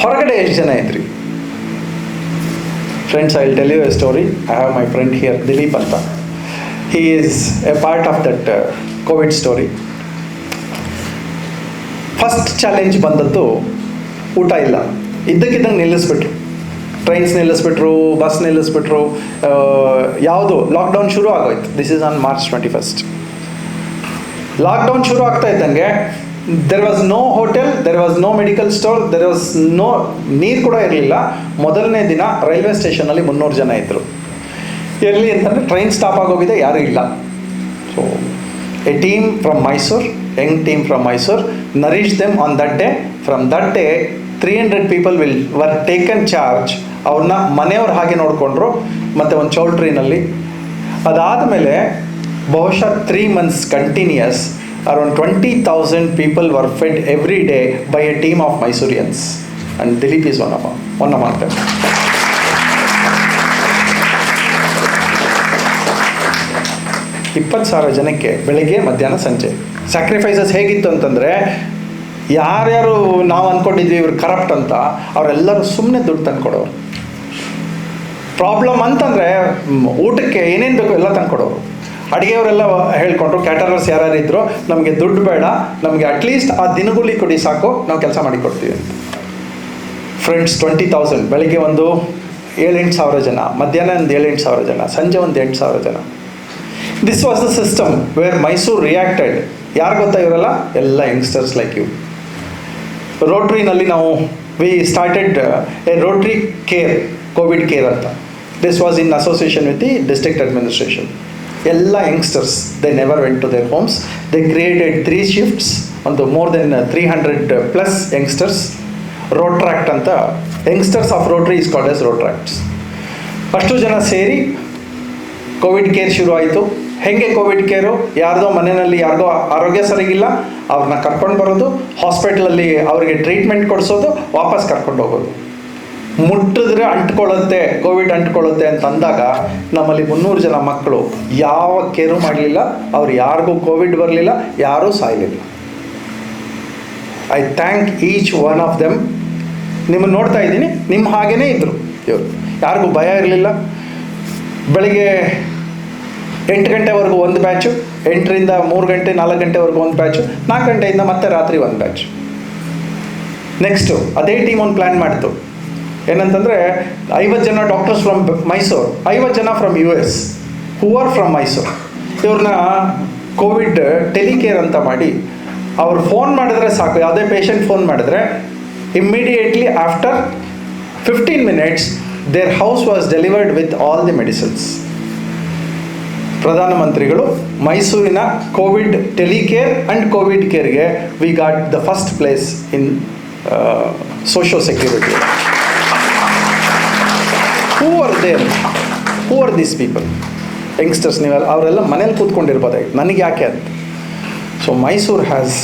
ಹೊರಗಡೆ ಎಷ್ಟು ಜನ ಇದ್ರಿ? Friends, I will tell you a story. I have my friend here, Dilip ಅಂತ. He is a part of that Covid story. First challenge ಬಂದದ್ದು ಊಟ ಇಲ್ಲ, ಇದ್ದಕ್ಕಿದ್ದಂಗೆ ನಿಲ್ಲಿಸ್ಬಿಟ್ರು. Trains ನಿಲ್ಲಿಸ್ಬಿಟ್ರು, bus ನಿಲ್ಲಿಸ್ಬಿಟ್ರು. ಯಾವುದು ಲಾಕ್ಡೌನ್ ಶುರು ಆಗೋಯ್ತು. This is on March 21st. Lockdown ಶುರು ಆಗ್ತಾ ಇದ್ದಂಗೆ there was no hotel, there was no medical store, there was no, ನೀರು ಕೂಡ ಇರಲಿಲ್ಲ. ಮೊದಲನೇ ದಿನ ರೈಲ್ವೆ ಸ್ಟೇಷನಲ್ಲಿ 300 ಜನ ಇದ್ದರು. ಎಲ್ಲಿ ಅಂತಂದರೆ ಟ್ರೈನ್ ಸ್ಟಾಪ್ ಆಗೋಗಿದೆ, ಯಾರೂ ಇಲ್ಲ. So A team from Mysore, Young team from Mysore, nourish them on that day. From that day 300 people were taken charge. ಅವ್ರನ್ನ ಮನೆಯವ್ರ ಹಾಗೆ ನೋಡಿಕೊಂಡ್ರು, ಮತ್ತು ಒಂದು ಚೌಲ್ಟ್ರಿನಲ್ಲಿ. ಅದಾದಮೇಲೆ ಬಹುಶಃ 3 months continuous around 20,000 people were fed every day by a team of Mysoreans, and Dilip is one among them. ಇಪ್ಪತ್ತು ಸಾವಿರ ಜನಕ್ಕೆ ಬೆಳಿಗ್ಗೆ ಮಧ್ಯಾಹ್ನ ಸಂಜೆ. ಸ್ಯಾಕ್ರಿಫೈಸಸ್ ಹೇಗಿತ್ತು ಅಂತಂದರೆ, ಯಾರ್ಯಾರು ನಾವು ಅಂದ್ಕೊಂಡಿದ್ವಿ ಇವ್ರು ಕರಪ್ಟ್ ಅಂತ, ಅವರೆಲ್ಲರೂ ಸುಮ್ಮನೆ ದುಡ್ಡು ತಂದ್ಕೊಡೋರು. ಪ್ರಾಬ್ಲಮ್ ಅಂತಂದರೆ ಊಟಕ್ಕೆ ಏನೇನು ಬೇಕೋ ಎಲ್ಲ ತಂದ್ಕೊಡೋರು. ಅಡುಗೆಯವರೆಲ್ಲ ಹೇಳ್ಕೊಂಡ್ರು, ಕ್ಯಾಟರರ್ಸ್ ಯಾರ್ಯಾರು ಇದ್ದರು, ನಮಗೆ ದುಡ್ಡು ಬೇಡ, ನಮಗೆ ಅಟ್ಲೀಸ್ಟ್ ಆ ದಿನಗೂಲಿ ಕೊಡಿ ಸಾಕು, ನಾವು ಕೆಲಸ ಮಾಡಿಕೊಡ್ತೀವಿ ಅಂತ. ಫ್ರೆಂಡ್ಸ್, 20,000 ಬೆಳಿಗ್ಗೆ ಒಂದು 7-8 ಸಾವಿರ ಜನ, ಮಧ್ಯಾಹ್ನ ಒಂದು 7-8 ಸಾವಿರ ಜನ, ಸಂಜೆ ಒಂದು 8 ಸಾವಿರ ಜನ. This was the system where Mysuru reacted. ಯಾರು ಗೊತ್ತಾ ಇವರೆಲ್ಲ? ಎಲ್ಲ ಯಂಗ್ಸ್ಟರ್ಸ್ ಲೈಕ್ ಯು. ರೋಟ್ರಿನಲ್ಲಿ ನಾವು we started a Rotary care, Covid care ಅಂತ. This was in association with the district administration. ಎಲ್ಲ youngsters, they never went to their homes. They created 3 shifts, ಒಂದು ಮೋರ್ ದೆನ್ 300+ ಯಂಗ್ಸ್ಟರ್ಸ್. ರೋಟ್ರಾಕ್ಟ್ ಅಂತ, youngsters of Rotary is called as Rotaracts. ಅಷ್ಟು ಜನ ಸೇರಿ ಕೋವಿಡ್ ಕೇರ್ ಶುರು ಆಯಿತು. ಹೇಗೆ ಕೋವಿಡ್ ಕೇರು? ಯಾರ್ದೋ ಮನೆಯಲ್ಲಿ ಯಾರಿಗೋ ಆರೋಗ್ಯ ಸರಿಗಿಲ್ಲ, ಅವ್ರನ್ನ ಕರ್ಕೊಂಡು ಬರೋದು, ಹಾಸ್ಪಿಟ್ಲಲ್ಲಿ ಅವರಿಗೆ ಟ್ರೀಟ್ಮೆಂಟ್ ಕೊಡಿಸೋದು, ವಾಪಸ್ ಕರ್ಕೊಂಡು ಹೋಗೋದು. ಮುಟ್ಟಿದ್ರೆ ಅಂಟ್ಕೊಳ್ಳುತ್ತೆ, ಕೋವಿಡ್ ಅಂಟ್ಕೊಳ್ಳುತ್ತೆ ಅಂತ ಅಂದಾಗ ನಮ್ಮಲ್ಲಿ 300 ಜನ ಮಕ್ಕಳು ಯಾವ ಕೇರು ಮಾಡಲಿಲ್ಲ, ಅವ್ರು ಯಾರಿಗೂ ಕೋವಿಡ್ ಬರಲಿಲ್ಲ, ಯಾರೂ ಸಾಯಲಿಲ್ಲ. I thank each one of them. ನಿಮ್ಮನ್ನು ನೋಡ್ತಾ ಇದ್ದೀನಿ, ನಿಮ್ಮ ಹಾಗೇ ಇದ್ದರು ಇವರು. ಯಾರಿಗೂ ಭಯ ಇರಲಿಲ್ಲ. ಬೆಳಿಗ್ಗೆ 8 ಗಂಟೆವರೆಗೂ ಒಂದು ಬ್ಯಾಚು, 8ರಿಂದ 3 ಗಂಟೆ 4 ಗಂಟೆವರೆಗೂ ಒಂದು ಬ್ಯಾಚು, 4 ಗಂಟೆಯಿಂದ ಮತ್ತೆ ರಾತ್ರಿ ಒಂದು ಬ್ಯಾಚು. ನೆಕ್ಸ್ಟು ಅದೇ ಟೀಮ್ ಒಂದು ಪ್ಲ್ಯಾನ್ ಮಾಡಿತು. ಏನಂತಂದರೆ 50 ಜನ ಡಾಕ್ಟರ್ಸ್ ಫ್ರಮ್ ಮೈಸೂರು, 50 ಜನ from US, who are from Mysuru. ಇವ್ರನ್ನ ಕೋವಿಡ್ ಟೆಲಿಕೇರ್ ಅಂತ ಮಾಡಿ, ಅವ್ರು ಫೋನ್ ಮಾಡಿದ್ರೆ ಸಾಕು, ಯಾವುದೇ ಪೇಷಂಟ್ ಫೋನ್ ಮಾಡಿದ್ರೆ immediately after 15 minutes their house was delivered with all the medicines. ಪ್ರಧಾನಮಂತ್ರಿಗಳು ಮೈಸೂರಿನ ಕೋವಿಡ್ ಟೆಲಿಕೇರ್ ಆ್ಯಂಡ್ ಕೋವಿಡ್ ಕೇರ್ಗೆ we got the first place in social security. Who are these people? Youngsters. ನೀವೆಲ್ಲ ಅವರೆಲ್ಲ ಮನೇಲಿ ಕೂತ್ಕೊಂಡಿರ್ಬೋದಾಗಿತ್ತು, ನನಗೆ ಯಾಕೆ ಅಂತ. So Mysuru has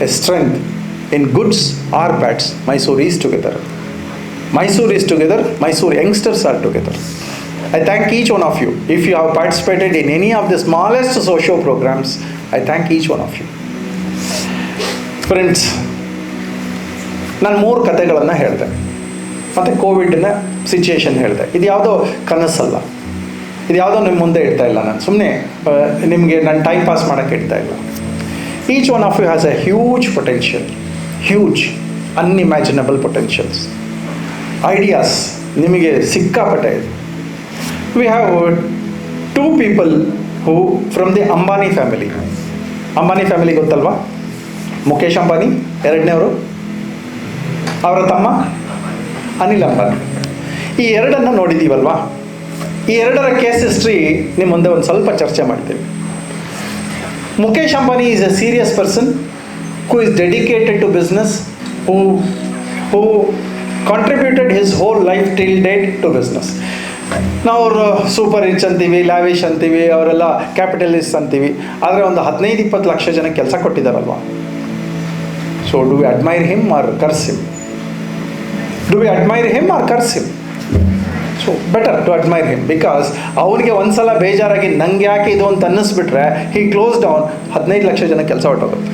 a strength in goods or bads. Mysuru is together. Mysore is together, Mysore youngsters are together. I thank each one of you. If you have participated in any of the smallest social programs, I thank each one of you. Friends, ನಾನು 3 ಕಥೆಗಳನ್ನು ಹೇಳಿದೆ, ಮತ್ತು ಕೋವಿಡ್ನ ಸಿಚುಯೇಷನ್ ಹೇಳಿದೆ. ಇದು ಯಾವುದೋ ಕನಸಲ್ಲ, ಇದು ಯಾವುದೋ ನಿಮ್ಮ ಮುಂದೆ ಇಡ್ತಾ ಇಲ್ಲ. ನಾನು ಸುಮ್ಮನೆ ನಿಮಗೆ ನಾನು ಟೈಮ್ ಪಾಸ್ ಮಾಡೋಕ್ಕೆ ಇಡ್ತಾ ಇಲ್ಲ. Each one of you has a huge potential, huge unimaginable potentials. Ideas ನಿಮಗೆ ಸಿಕ್ಕಾಪಟ್ಟೆ ಇದೆ. We have 2 people who from the Ambani family. Ambani family ಗೊತ್ತಲ್ವಾ? ಮುಖೇಶ್ ಅಂಬಾನಿ 2ನೇವರು, ಅವರ ತಮ್ಮ ಅನಿಲ್ ಅಂಬಾನಿ. ಈ 2 ನೋಡಿದ್ದೀವಲ್ವಾ? ಈ 2ರ ಕೇಸ್ ಹಿಸ್ಟ್ರಿ ನಿಮ್ಮ ಮುಂದೆ ಒಂದು ಸ್ವಲ್ಪ ಚರ್ಚೆ ಮಾಡ್ತೀವಿ. Mukesh Ambani is a serious person who is dedicated to business, who contributed his whole life till date to business. ನಾವು ಅವರು ಸೂಪರ್ ರಿಚ್ ಅಂತೀವಿ, ಲ್ಯಾವಿಶ್ ಅಂತೀವಿ, ಅವರೆಲ್ಲ ಕ್ಯಾಪಿಟಲಿಸ್ಟ್ ಅಂತೀವಿ. ಆದರೆ ಒಂದು 15-20 ಲಕ್ಷ ಜನ ಕೆಲಸ ಕೊಟ್ಟಿದ್ದಾರಲ್ವ. So do we admire him or curse him? Do we admire him or curse him? So better to admire him, because ಅವನಿಗೆ ಒಂದ್ಸಲ ಬೇಜಾರಾಗಿ ನಂಗೆ ಯಾಕೆ ಇದು ಅಂತ ಅನ್ನಿಸ್ಬಿಟ್ರೆ ಹಿ ಕ್ಲೋಸ್ ಡೌನ್, 15 ಲಕ್ಷ ಜನ ಕೆಲಸ ಹೊರಟೋಗುತ್ತೆ.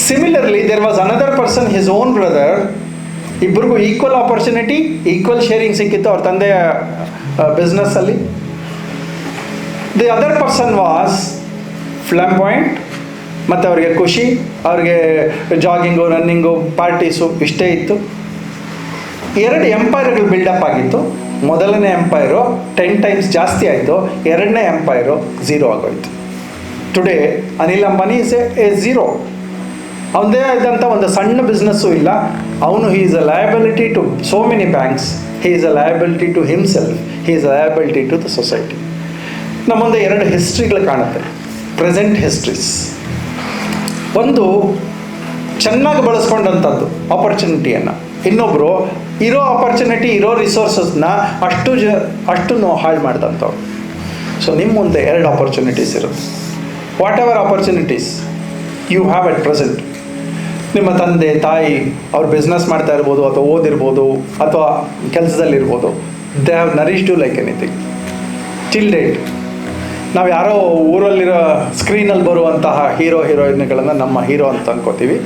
Similarly there was another person, his own brother. ಇಬ್ಬರಿಗೂ ಈಕ್ವಲ್ ಆಪರ್ಚುನಿಟಿ, ಈಕ್ವಲ್ ಶೇರಿಂಗ್ ಸಿಕ್ಕಿತ್ತು ಅವ್ರ ತಂದೆಯ ಬಿಸ್ನೆಸ್ಸಲ್ಲಿ. The other person was flamboyant, ಮತ್ತು ಅವರಿಗೆ ಖುಷಿ, ಅವ್ರಿಗೆ ಜಾಗಿಂಗು, ರನ್ನಿಂಗು, ಪಾರ್ಟೀಸು ಇಷ್ಟೇ ಇತ್ತು. 2 ಎಂಪೈರ್ಗಳು ಬಿಲ್ಡಪ್ ಆಗಿತ್ತು. ಮೊದಲನೇ ಎಂಪೈರು 10 times ಜಾಸ್ತಿ ಆಯಿತು, 2ನೇ ಎಂಪೈರು 0 ಆಗೋಯಿತು. Today Anil Ambani is a 0. ಅವನದೇ ಆದಂಥ ಒಂದು ಸಣ್ಣ ಬಿಸ್ನೆಸ್ಸು ಇಲ್ಲ. ಅವನು he is a liability to so many banks, he is a liability to himself, he is a liability to the society. ನಮ್ಮ ಮುಂದೆ 2 ಹಿಸ್ಟ್ರಿಗಳು ಕಾಣುತ್ತೆ, ಪ್ರೆಸೆಂಟ್ ಹಿಸ್ಟ್ರೀಸ್. ಒಂದು ಚೆನ್ನಾಗಿ ಬಳಸ್ಕೊಂಡಂಥದ್ದು ಆಪರ್ಚುನಿಟಿಯನ್ನು, ಇನ್ನೊಬ್ಬರು ಇರೋ ಆಪರ್ಚುನಿಟಿ, ಇರೋ ರಿಸೋರ್ಸಸ್ನ ಅಷ್ಟು ಹಾಳು ಮಾಡಿದಂಥವ್ರು. ಸೊ ನಿಮ್ಮ ಮುಂದೆ 2 ಆಪರ್ಚುನಿಟೀಸ್ ಇರುತ್ತೆ. Whatever opportunities you have at present. ನಿಮ್ಮ ತಂದೆ ತಾಯಿ ಅವ್ರು ಬಿಸ್ನೆಸ್ ಮಾಡ್ತಾ ಇರ್ಬೋದು, ಅಥವಾ ಓದಿರ್ಬೋದು, ಅಥವಾ ಕೆಲಸದಲ್ಲಿರ್ಬೋದು. They have nourished you like anything till date. ನಾವು ಯಾರೋ ಊರಲ್ಲಿರೋ ಸ್ಕ್ರೀನಲ್ಲಿ ಬರುವಂತಹ ಹೀರೋಯಿನ್ಗಳನ್ನು ನಮ್ಮ ಹೀರೋ ಅಂತ ಅನ್ಕೋತೀವಿ.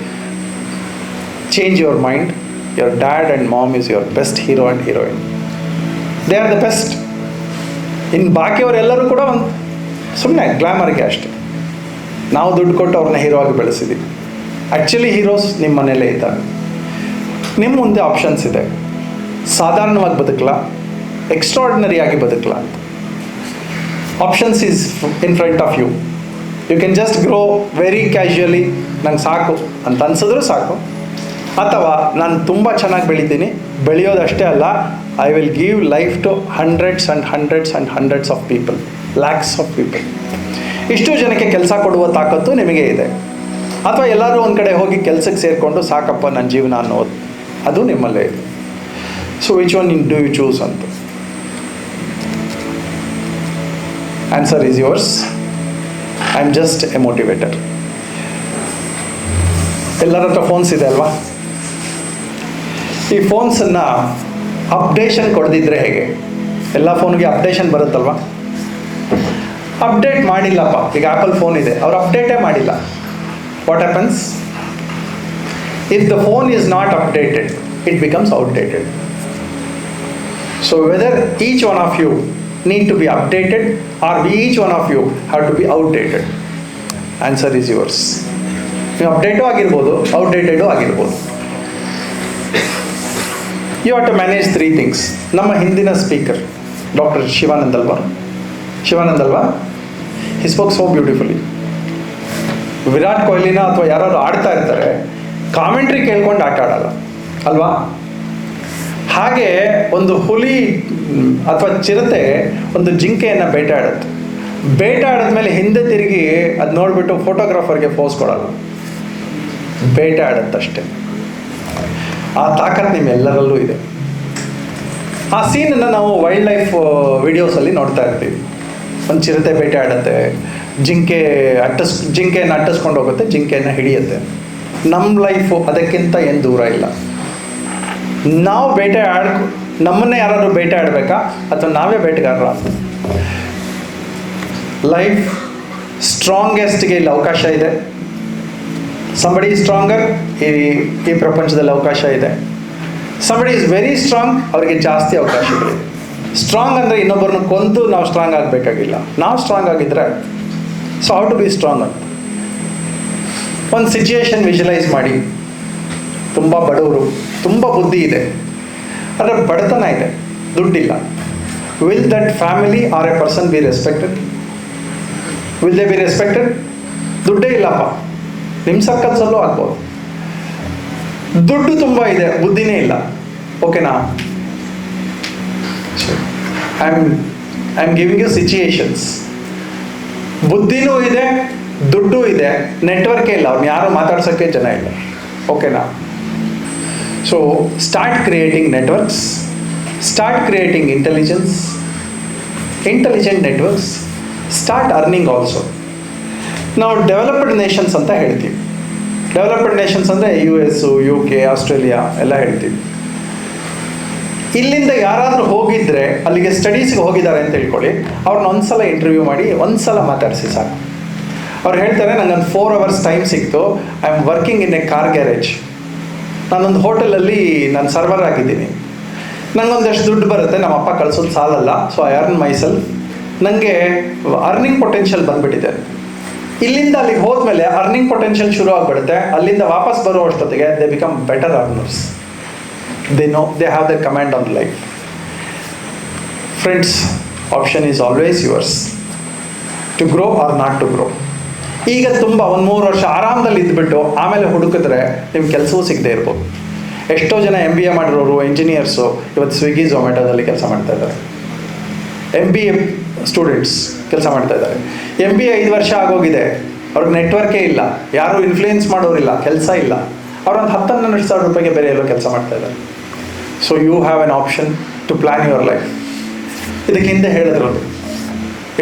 Change your mind. Your dad and mom is your best hero and heroine. They are the best. ಇನ್ನು ಬಾಕಿಯವರೆಲ್ಲರೂ ಕೂಡ ಒಂದು ಸುಮ್ಮನೆ ಗ್ಲಾಮರ್ಗೆ ಅಷ್ಟೆ. ನಾವು ದುಡ್ಡು ಕೊಟ್ಟು ಅವ್ರನ್ನ ಹೀರೋ ಆಗಿ ಬೆಳೆಸಿದ್ದೀವಿ. ಆ್ಯಕ್ಚುಲಿ ಹೀರೋಸ್ ನಿಮ್ಮ ಮನೇಲೇ ಇದ್ದಾರೆ. ನಿಮ್ಮ ಮುಂದೆ ಆಪ್ಷನ್ಸ್ ಇದೆ. ಸಾಧಾರಣವಾಗಿ ಬದುಕಲ್ಲ, ಎಕ್ಸ್ಟ್ರಾರ್ಡಿನರಿ ಆಗಿ ಬದುಕಲ್ಲ ಅಂತ. Options is in front of you. You can just grow very casually, ನಂಗೆ ಸಾಕು ಅಂತ ಅನ್ಸಿದ್ರೂ ಸಾಕು. ಅಥವಾ ನಾನು ತುಂಬ ಚೆನ್ನಾಗಿ ಬೆಳಿತೀನಿ, ಬೆಳೆಯೋದಷ್ಟೇ ಅಲ್ಲ, I will give life to hundreds and hundreds and hundreds of people, lakhs of people. ಇಷ್ಟು ಜನಕ್ಕೆ ಕೆಲಸ ಕೊಡುವ ತಾಕತ್ತು ನಿಮಗೆ ಇದೆ. ಅಥವಾ ಎಲ್ಲರೂ ಒಂದು ಕಡೆ ಹೋಗಿ ಕೆಲಸಕ್ಕೆ ಸೇರಿಕೊಂಡು ಸಾಕಪ್ಪ ನನ್ನ ಜೀವನ ಅನ್ನೋದು, ಅದು ನಿಮ್ಮಲ್ಲೇ ಇದೆ. So which one do you choose ಅಂತ. Answer is yours. I am just a motivator. ಎಲ್ಲರ ಹತ್ರ ಫೋನ್ಸ್ ಇದೆ ಅಲ್ವಾ? ಈ ಫೋನ್ಸನ್ನು ಅಪ್ಡೇಷನ್ ಕೊಡದಿದ್ದರೆ ಹೇಗೆ? ಎಲ್ಲ ಫೋನ್ಗೆ ಅಪ್ಡೇಷನ್ ಬರುತ್ತಲ್ವ? ಅಪ್ಡೇಟ್ ಮಾಡಿಲ್ಲಪ್ಪ. ಈಗ ಆ್ಯಪಲ್ ಫೋನ್ ಇದೆ, ಅವ್ರು ಅಪ್ಡೇಟೇ ಮಾಡಿಲ್ಲ. What happens? If the phone is not updated, it becomes outdated. So whether each one of you need to be updated or each one of you have to be outdated? Answer is yours. ನೀವು ಅಪ್ಡೇಟು ಆಗಿರ್ಬೋದು, ಔಟ್ಡೇಟೆಡು ಆಗಿರ್ಬೋದು. You have to manage 3 things. ನಮ್ಮ ಹಿಂದಿನ ಸ್ಪೀಕರ್ ಡಾಕ್ಟರ್ ಶಿವಾನಂದ್ ಅಲ್ವಾ, he spoke so beautifully. Virat ಕೊಹ್ಲಿನ ಅಥವಾ ಯಾರು ಆಡ್ತಾ ಇರ್ತಾರೆ, ಕಾಮೆಂಟ್ರಿ ಕೇಳ್ಕೊಂಡು ಆಟ ಆಡಲ್ಲ ಅಲ್ವಾ? ಹಾಗೆ ಒಂದು ಹುಲಿ ಅಥವಾ ಚಿರತೆ ಒಂದು ಜಿಂಕೆಯನ್ನು ಬೇಟೆಯಾಡುತ್ತೆ. ಬೇಟೆಯಾಡಿದ್ಮೇಲೆ ಹಿಂದೆ ತಿರುಗಿ ಅದು ನೋಡಿಬಿಟ್ಟು ಫೋಟೋಗ್ರಾಫರ್ಗೆ ಪೋಸ್ ಕೊಡಲ್ಲ, ಬೇಟೆಯಾಡುತ್ತಷ್ಟೆ. ಆ ತಾಕತ್ತು ನಿಮ್ಮೆಲ್ಲರಲ್ಲೂ ಇದೆ. ಆ ಸೀನನ್ನು ನಾವು ವೈಲ್ಡ್ ಲೈಫ್ ವಿಡಿಯೋಸಲ್ಲಿ ನೋಡ್ತಾ ಇರ್ತೀವಿ. ಒಂದು ಚಿರತೆ ಬೇಟೆಯಾಡುತ್ತೆ, ಜಿಂಕೆಯನ್ನು ಅಟ್ಟಿಸ್ಕೊಂಡು ಹೋಗುತ್ತೆ, ಜಿಂಕೆಯನ್ನು ಹಿಡಿಯುತ್ತೆ. ನಮ್ಮ ಲೈಫು ಅದಕ್ಕಿಂತ ಏನು ದೂರ ಇಲ್ಲ. ನಾವು ನಮ್ಮನ್ನೇ ಯಾರಾದರೂ ಬೇಟೆ ಆಡಬೇಕಾ ಅಥವಾ ನಾವೇ ಬೇಟೆಗಾರರ? ಲೈಫ್ ಸ್ಟ್ರಾಂಗೆಸ್ಟ್ಗೆ ಇಲ್ಲಿ ಅವಕಾಶ ಇದೆ. ಸಂಬಡಿ ಸ್ಟ್ರಾಂಗರ್, ಈ ಪ್ರಪಂಚದಲ್ಲಿ ಅವಕಾಶ ಇದೆ. ಸಂಬಡಿ ಈಸ್ ವೆರಿ ಸ್ಟ್ರಾಂಗ್, ಅವರಿಗೆ ಜಾಸ್ತಿ ಅವಕಾಶಗಳಿದೆ. ಸ್ಟ್ರಾಂಗ್ ಅಂದರೆ ಇನ್ನೊಬ್ಬರನ್ನ ಕೊಂದು ನಾವು ಸ್ಟ್ರಾಂಗ್ ಆಗಬೇಕಾಗಿಲ್ಲ, ನಾವು ಸ್ಟ್ರಾಂಗ್ ಆಗಿದ್ದರೆ. So how to be strong ಅಂತ ಒಂದು ಸಿಚುಯೇಷನ್ ವಿಜುವಲೈಸ್ ಮಾಡಿ. ತುಂಬ ಬಡವರು, ತುಂಬ ಬುದ್ಧಿ ಇದೆ, ಆದರೆ ಬಡತನ ಇದೆ, ದುಡ್ಡಿಲ್ಲ. Will that family or a person be respected? Will they be respected? ದುಡ್ಡೇ ಇಲ್ಲಪ್ಪ, ನಿಮ್ಮ ಸರ್ಕಲ್ಸಲ್ಲೂ ಆಗ್ಬೋದು. ದುಡ್ಡು ತುಂಬ ಇದೆ, ಬುದ್ಧಿನೇ ಇಲ್ಲ, ಓಕೆನಾ? I am giving you situations. ಬುದ್ಧಿನೂ ಇದೆ, ದುಡ್ಡು ಇದೆ, ನೆಟ್ವರ್ಕೇ ಇಲ್ಲ, ಅವ್ರನ್ನ ಯಾರು ಮಾತಾಡ್ಸೋಕ್ಕೆ ಜನ ಇಲ್ಲ, ಓಕೆನಾ? So start creating networks, start creating intelligent networks, start earning also. ನಾವು ಡೆವಲಪ್ಡ್ ನೇಷನ್ಸ್ ಅಂತ ಹೇಳ್ತೀವಿ. ಡೆವಲಪ್ಡ್ ನೇಷನ್ಸ್ ಅಂದರೆ US, UK, ಆಸ್ಟ್ರೇಲಿಯಾ ಎಲ್ಲ ಹೇಳ್ತೀವಿ. ಇಲ್ಲಿಂದ ಯಾರಾದರೂ ಹೋಗಿದ್ರೆ, ಅಲ್ಲಿಗೆ ಸ್ಟಡೀಸ್ಗೆ ಹೋಗಿದ್ದಾರೆ ಅಂತ ಹೇಳ್ಕೊಳ್ಳಿ, ಅವ್ರನ್ನ ಒಂದ್ಸಲ ಇಂಟರ್ವ್ಯೂ ಮಾಡಿ, ಒಂದ್ಸಲ ಮಾತಾಡಿಸಿ ಸಾಕು. ಅವ್ರು ಹೇಳ್ತಾರೆ, ನನಗೊಂದು 4 hours ಟೈಮ್ ಸಿಕ್ತು, I am working in a car garage, ನಾನೊಂದು ಹೋಟೆಲಲ್ಲಿ ನಾನು ಸರ್ವರ್ ಆಗಿದ್ದೀನಿ, ನನಗೊಂದಷ್ಟು ದುಡ್ಡು ಬರುತ್ತೆ, ನಮ್ಮ ಅಪ್ಪ ಕಳಿಸೋದು ಸಾಲಲ್ಲ, ಸೊ ಐ ಅರ್ನ್ ಮೈಸೆಲ್ಫ್, ನನಗೆ ಅರ್ನಿಂಗ್ ಪೊಟೆನ್ಷಿಯಲ್ ಬಂದುಬಿಟ್ಟಿದೆ. ಇಲ್ಲಿಂದ ಅಲ್ಲಿಗೆ ಹೋದ್ಮೇಲೆ ಅರ್ನಿಂಗ್ ಪೊಟೆನ್ಷಿಯಲ್ ಶುರು ಆಗಿಬಿಡುತ್ತೆ. ಅಲ್ಲಿಂದ ವಾಪಸ್ ಬರೋ ಅಷ್ಟೊತ್ತಿಗೆ they become better earners. They have the command on life. Friends, option is always yours, to grow or not to grow. ಈಗ ತುಂಬ 1-3 ವರ್ಷ ಆರಾಮದಲ್ಲಿ ಇದ್ದುಬಿಟ್ಟು ಆಮೇಲೆ ಹುಡುಕಿದ್ರೆ ನಿಮ್ಗೆ ಕೆಲಸವೂ ಸಿಗದೆ ಇರ್ಬೋದು. ಎಷ್ಟೋ ಜನ MBA ಮಾಡಿರೋರು, ಇಂಜಿನಿಯರ್ಸು ಇವತ್ತು ಸ್ವಿಗ್ಗಿ ಝೊಮ್ಯಾಟೋದಲ್ಲಿ ಕೆಲಸ ಮಾಡ್ತಾ ಇದ್ದಾರೆ. MBA ಸ್ಟೂಡೆಂಟ್ಸ್ ಕೆಲಸ ಮಾಡ್ತಾ ಇದ್ದಾರೆ. MBA 5 ವರ್ಷ ಆಗೋಗಿದೆ, ಅವ್ರಿಗೆ ನೆಟ್ವರ್ಕೇ ಇಲ್ಲ, ಯಾರು ಇನ್ಫ್ಲೂಯೆನ್ಸ್ ಮಾಡೋರಿಲ್ಲ, ಕೆಲಸ ಇಲ್ಲ, ಅವ್ರೊಂದು 10-12 ಸಾವಿರ ರೂಪಾಯಿಗೆ ಬೇರೆ ಎಲ್ಲೋ ಕೆಲಸ ಮಾಡ್ತಾ ಇದ್ದಾರೆ. So you have an option to plan your life. ಇದಕ್ಕೆ ಹಿಂದೆ ಹೇಳಿದ್ರು,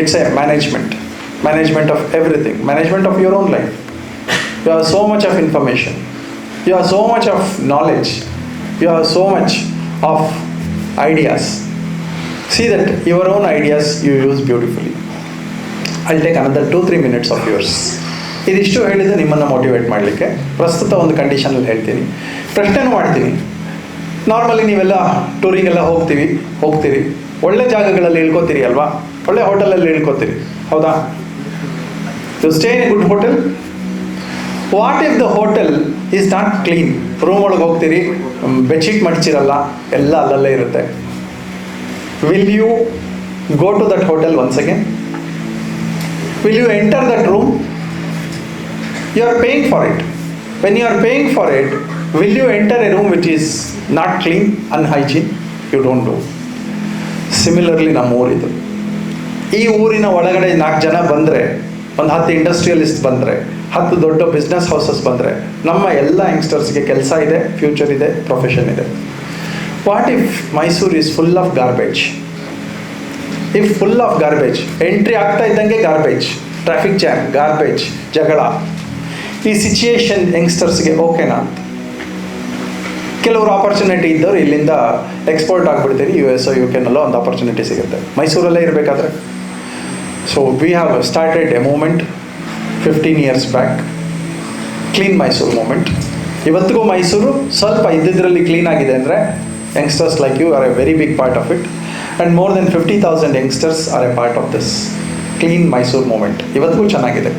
It's a management of everything, management of your own life. You have so much of information, you have so much of knowledge, you have so much of ideas. See that your own ideas you use beautifully. I'll take another 2-3 minutes of yours. ಇದಿಷ್ಟು ಹೇಳಿದ್ದು ನಿಮ್ಮನ್ನು ಮೋಟಿವೇಟ್ ಮಾಡಲಿಕ್ಕೆ. ಪ್ರಸ್ತುತ ಒಂದು ಕಂಡೀಷನಲ್ಲಿ ಹೇಳ್ತೀನಿ, ಪ್ರಶ್ನೆನೂ ಮಾಡ್ತೀನಿ. ನಾರ್ಮಲಿ ನೀವೆಲ್ಲ ಟೂರಿಗೆಲ್ಲ ಹೋಗ್ತೀರಿ, ಒಳ್ಳೆ ಜಾಗಗಳಲ್ಲಿ ಇಳ್ಕೊತೀರಿ ಅಲ್ವಾ, ಒಳ್ಳೆ ಹೋಟೆಲಲ್ಲಿ ಇಳ್ಕೊತೀರಿ, ಹೌದಾ? You stay in a good hotel. What if the hotel is not clean? Room ಒಳಗೆ ಹೋಗ್ತೀರಿ, ಬೆಡ್ಶೀಟ್ ಮಡಚಿರಲ್ಲ, ಎಲ್ಲ ಅಲ್ಲಲ್ಲೇ ಇರುತ್ತೆ. Will you go to that hotel once again? Will you enter that room? You are paying for it. When you are paying for it, will you enter a room which is not clean, unhygiene? You don't do. Similarly, ನಮ್ಮ ಊರಿದು, ಈ ಊರಿನ ಒಳಗಡೆ 4 ಜನ ಬಂದರೆ, ಒಂದು 10 ಇಂಡಸ್ಟ್ರಿಯಲಿಸ್ಟ್ ಬಂದರೆ, 10 ದೊಡ್ಡ ಬಿಸ್ನೆಸ್ ಹೌಸಸ್ ಬಂದರೆ, ನಮ್ಮ ಎಲ್ಲ ಯಂಗ್ಸ್ಟರ್ಸ್ಗೆ ಕೆಲಸ ಇದೆ, ಫ್ಯೂಚರ್ ಇದೆ, ಪ್ರೊಫೆಷನ್ ಇದೆ. What if Mysuru is full of garbage? If full of garbage, entry ಆಗ್ತಾ ಇದ್ದಂಗೆ ಗಾರ್ಬೇಜ್, ಟ್ರಾಫಿಕ್ ಜಾಮ್, ಗಾರ್ಬೇಜ್, ಜಗಳ, ಈ ಸಿಚುಯೇಷನ್ ಯಂಗ್ಸ್ಟರ್ಸ್ಗೆ ಓಕೆನಾ? ಕೆಲವರು ಆಪರ್ಚುನಿಟಿ ಇದ್ದವರು ಇಲ್ಲಿಂದ ಎಕ್ಸ್ಪೋರ್ಟ್ ಆಗಿಬಿಡ್ತೀರಿ, US UK ಒಂದು ಆಪರ್ಚುನಿಟಿ ಸಿಗುತ್ತೆ, ಮೈಸೂರಲ್ಲೇ ಇರಬೇಕಾದ್ರೆ. So we have started a movement 15 years back, clean Mysuru movement. ಇವತ್ತಿಗೂ ಮೈಸೂರು ಸ್ವಲ್ಪ ಇದ್ದಿದ್ರಲ್ಲಿ ಕ್ಲೀನ್ ಆಗಿದೆ ಅಂದರೆ youngsters like you are a very big part of it, and more than 50,000 youngsters are a part of this clean Mysuru movement. ಇವತ್ತಿಗೂ ಚೆನ್ನಾಗಿದೆ.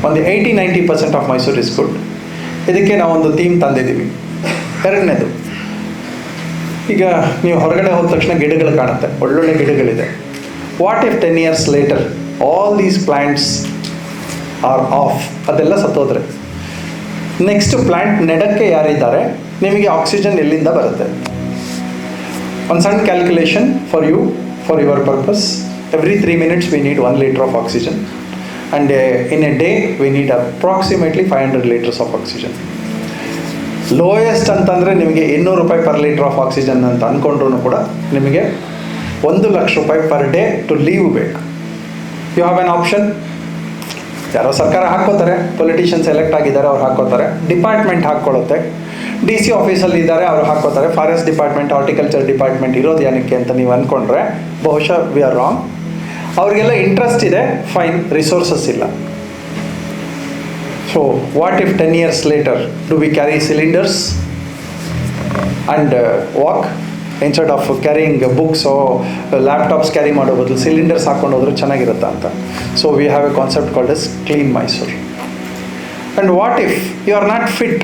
ಒಂದು 80-90% ಆಫ್ ಮೈಸೂರು ಇಸ್ ಗುಡ್. ಇದಕ್ಕೆ ನಾವೊಂದು ಥೀಮ್ ತಂದಿದ್ದೀವಿ. ಎರಡನೇದು, ಈಗ ನೀವು ಹೊರಗಡೆ ಹೋದ ತಕ್ಷಣ ಗಿಡಗಳು ಕಾಣುತ್ತೆ, ಒಳ್ಳೊಳ್ಳೆ ಗಿಡಗಳಿದೆ. What if 10 years later all these plants are off? ಅದೆಲ್ಲ ಸತ್ತೋದ್ರೆ ನೆಕ್ಸ್ಟ್ ಪ್ಲ್ಯಾಂಟ್ ನೆಡಕ್ಕೆ ಯಾರಿದ್ದಾರೆ? ನಿಮಗೆ ಆಕ್ಸಿಜನ್ ಎಲ್ಲಿಂದ ಬರುತ್ತೆ? ಒಂದು ಸಣ್ಣ calculation for you, for your purpose. Every 3 minutes we need 1 liter of oxygen, and in a day we need approximately 500 liters of oxygen. Lowest ಅಂತಂದರೆ ನಿಮಗೆ 200 ರೂಪಾಯಿ ಪರ್ ಲೀಟರ್ ಆಫ್ ಆಕ್ಸಿಜನ್ ಅಂತ ಅಂದ್ಕೊಂಡ್ರೂ ಕೂಡ ನಿಮಗೆ 1 ಲಕ್ಷ ರೂಪಾಯಿ ಪರ್ ಡೇ ಟು ಲೀವ್ ಬೇಕು. You have an option. ಯಾರೋ ಸರ್ಕಾರ ಹಾಕ್ಕೋತಾರೆ, ಪೊಲಿಟಿಷಿಯನ್ಸ್ ಎಲೆಕ್ಟ್ ಆಗಿದ್ದಾರೆ, ಅವ್ರು ಹಾಕ್ಕೋತಾರೆ, ಡಿಪಾರ್ಟ್ಮೆಂಟ್ ಹಾಕ್ಕೊಳ್ಳುತ್ತೆ, DC ಆಫೀಸಲ್ಲಿ ಇದ್ದಾರೆ, ಅವರು ಹಾಕ್ಕೋತಾರೆ. ಫಾರೆಸ್ಟ್ ಡಿಪಾರ್ಟ್ಮೆಂಟ್, ಹಾರ್ಟಿಕಲ್ಚರ್ ಡಿಪಾರ್ಟ್ಮೆಂಟ್ ಇರೋದು ಏನಕ್ಕೆ ಅಂತ ನೀವು ಅಂದ್ಕೊಂಡ್ರೆ ಬಹುಶಃ ವಿ ಆರ್ ರಾಂಗ್. ಅವ್ರಿಗೆಲ್ಲ ಇಂಟ್ರೆಸ್ಟ್ ಇದೆ, ಫೈನ್, ರಿಸೋರ್ಸಸ್ ಇಲ್ಲ. So what if 10 years later do we carry cylinders and walk instead of carrying books or laptops carry ಮಾಡೋ ಬದಲು ಸಿಲಿಂಡರ್ಸ್ ಹಾಕ್ಕೊಂಡು ಹೋದ್ರೆ ಚೆನ್ನಾಗಿರುತ್ತಾ ಅಂತ. So we have a concept called as clean Mysuru. And what if you are not fit?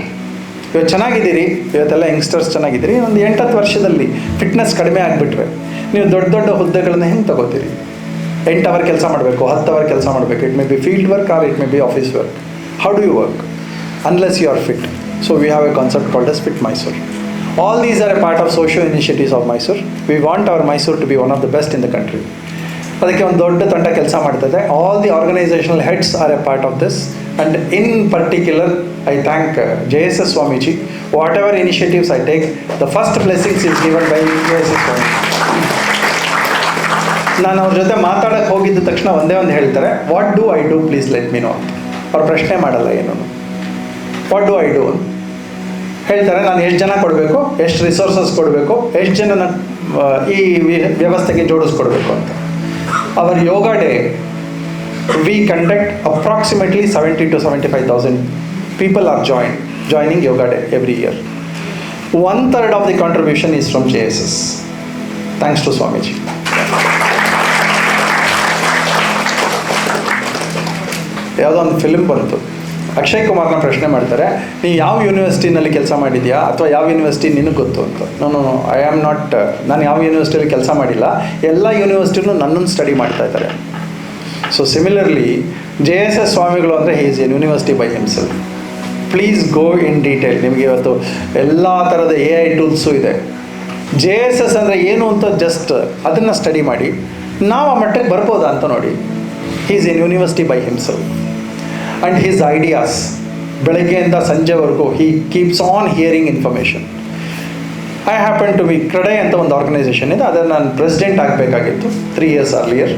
ಇವತ್ತು ಚೆನ್ನಾಗಿದ್ದೀರಿ, ಇವತ್ತೆಲ್ಲ ಯಂಗ್ಸ್ಟರ್ಸ್ ಚೆನ್ನಾಗಿದ್ದೀರಿ, ಒಂದು 8-10 ವರ್ಷದಲ್ಲಿ ಫಿಟ್ನೆಸ್ ಕಡಿಮೆ ಆಗಿಬಿಟ್ರೆ ನೀವು ದೊಡ್ಡ ದೊಡ್ಡ ಹುದ್ದೆಗಳನ್ನ ಹೆಂಗೆ ತಗೋತೀರಿ? 8 hour ಕೆಲಸ ಮಾಡಬೇಕು, 10 hour ಕೆಲಸ ಮಾಡಬೇಕು. It may be field work or it may be office work. How do you work unless you are fit? So we have a concept called as fit Mysuru. All these are a part of social initiatives of Mysuru. We want our Mysuru to be one of the best in the country. ಅದಕ್ಕೆ ಒಂದು ದೊಡ್ಡ ತಂಡ ಕೆಲಸ ಮಾಡ್ತದೆ. All the organisational heads are a part of this, and in particular I thank JSS Swamiji. What ever initiatives I take, the first blessings is given by JSS Swamiji. ನಾನು ಅವ್ರ ಜೊತೆ ಮಾತಾಡೋಕ್ಕೆ ಹೋಗಿದ್ದ ತಕ್ಷಣ ಒಂದೇ ಒಂದು ಹೇಳ್ತಾರೆ, what do I do please let me no ಅಂತ. ಅವ್ರು ಪ್ರಶ್ನೆ ಮಾಡಲ್ಲ ಏನು, ವಾಟ್ ಡೂ ಐ ಡೂ ಅಂತ ಹೇಳ್ತಾರೆ. ನಾನು ಎಷ್ಟು ಜನ ಕೊಡಬೇಕು, ಎಷ್ಟು ರಿಸೋರ್ಸಸ್ ಕೊಡಬೇಕು, ಎಷ್ಟು ಜನನ ಈ ವ್ಯವಸ್ಥೆಗೆ ಜೋಡಿಸ್ಕೊಡ್ಬೇಕು ಅಂತ. Our yoga day we conduct approximately 70 to 75,000 people are joining yoga day every year. 1/3 of the contribution is from JSS. Thanks to Swamiji. ಯಾವುದೋ ಒಂದು ಫಿಲ್ಮ್ ಬಂತು, ಅಕ್ಷಯ್ ಕುಮಾರ್ನ ಪ್ರಶ್ನೆ ಮಾಡ್ತಾರೆ, ನೀವು ಯಾವ ಯೂನಿವರ್ಸಿಟಿನಲ್ಲಿ ಕೆಲಸ ಮಾಡಿದ್ಯಾ ಅಥವಾ ಯಾವ ಯೂನಿವರ್ಸಿಟಿ ನಿನಗೆ ಗೊತ್ತು ಅಂತ. ಐ ಆಮ್ ನಾಟ್, ನಾನು ಯಾವ ಯೂನಿವರ್ಸಿಟಿಯಲ್ಲಿ ಕೆಲಸ ಮಾಡಿಲ್ಲ, ಎಲ್ಲ ಯೂನಿವರ್ಸಿಟಿನೂ ನನ್ನನ್ನು ಸ್ಟಡಿ ಮಾಡ್ತಾ ಇದ್ದಾರೆ. ಸೊ ಸಿಮಿಲರ್ಲಿ JSS ಸ್ವಾಮಿಗಳು ಅಂದರೆ ಹಿ is a university by himself. Please go in detail. ನಿಮಗೆ ಇವತ್ತು ಎಲ್ಲ ಥರದ AI ಟೂಲ್ಸು ಇದೆ. JSS ಅಂದರೆ ಏನು ಅಂತ ಜಸ್ಟ್ ಅದನ್ನು ಸ್ಟಡಿ ಮಾಡಿ ನಾವು ಆ ಮಟ್ಟಕ್ಕೆ ಬರ್ಬೋದಾ ಅಂತ ನೋಡಿ. He is a university by himself and his ideas ಬೆಳಗ್ಗೆಯಿಂದ ಸಂಜೆವರೆಗೂ he keeps on hearing information. I happen to be CREDAI ಅಂತ ಒಂದು ಆರ್ಗನೈಸೇಷನ್ ಇದೆ, ಅದನ್ನು ನಾನು ಪ್ರೆಸಿಡೆಂಟ್ ಆಗಬೇಕಾಗಿತ್ತು 3 years earlier.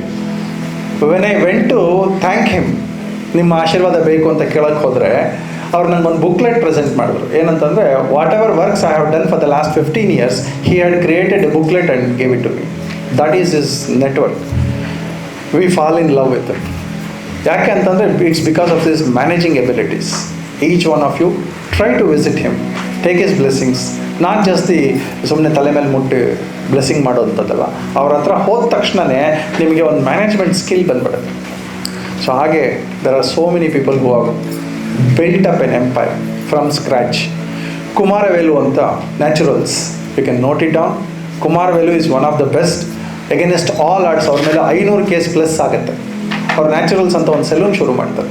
When I went to thank him, ನಿಮ್ಮ ಆಶೀರ್ವಾದ ಬೇಕು ಅಂತ ಕೇಳಕ್ಕೆ ಹೋದರೆ ಅವ್ರು ನನಗೊಂದು ಬುಕ್ಲೆಟ್ ಪ್ರೆಸೆಂಟ್ ಮಾಡಿದ್ರು. ಏನಂತಂದರೆ, whatever works I have done for the last 15 years, he had created a booklet and gave it to me. That is his network. We fall in love with it. ಯಾಕೆ ಅಂತಂದರೆ, it's because of this managing abilities. Each one of you try to visit him, take his blessings. Not just ಸುಮ್ಮನೆ ತಲೆ ಮೇಲೆ ಮುಟ್ಟಿ ಬ್ಲೆಸ್ಸಿಂಗ್ ಮಾಡೋದಂಥದ್ದಲ್ಲ, ಅವ್ರ ಹತ್ರ ಹೋದ ತಕ್ಷಣವೇ ನಿಮಗೆ ಒಂದು ಮ್ಯಾನೇಜ್ಮೆಂಟ್ ಸ್ಕಿಲ್ ಬಂದ್ಬಿಡುತ್ತೆ. ಸೊ ಹಾಗೆ there are so many people who have built up an empire from scratch. Kumaravelu ಅಂತ Naturals, you can note it down. Kumaravelu is one of the best against all odds. ಅವ್ರ ಮೇಲೆ 500 ಕೇಸ್ ಪ್ಲಸ್ ಆಗುತ್ತೆ. ಅವ್ರು ನ್ಯಾಚುರಲ್ಸ್ ಅಂತ ಒಂದು ಸೆಲೂನ್ ಶುರು ಮಾಡ್ತಾರೆ.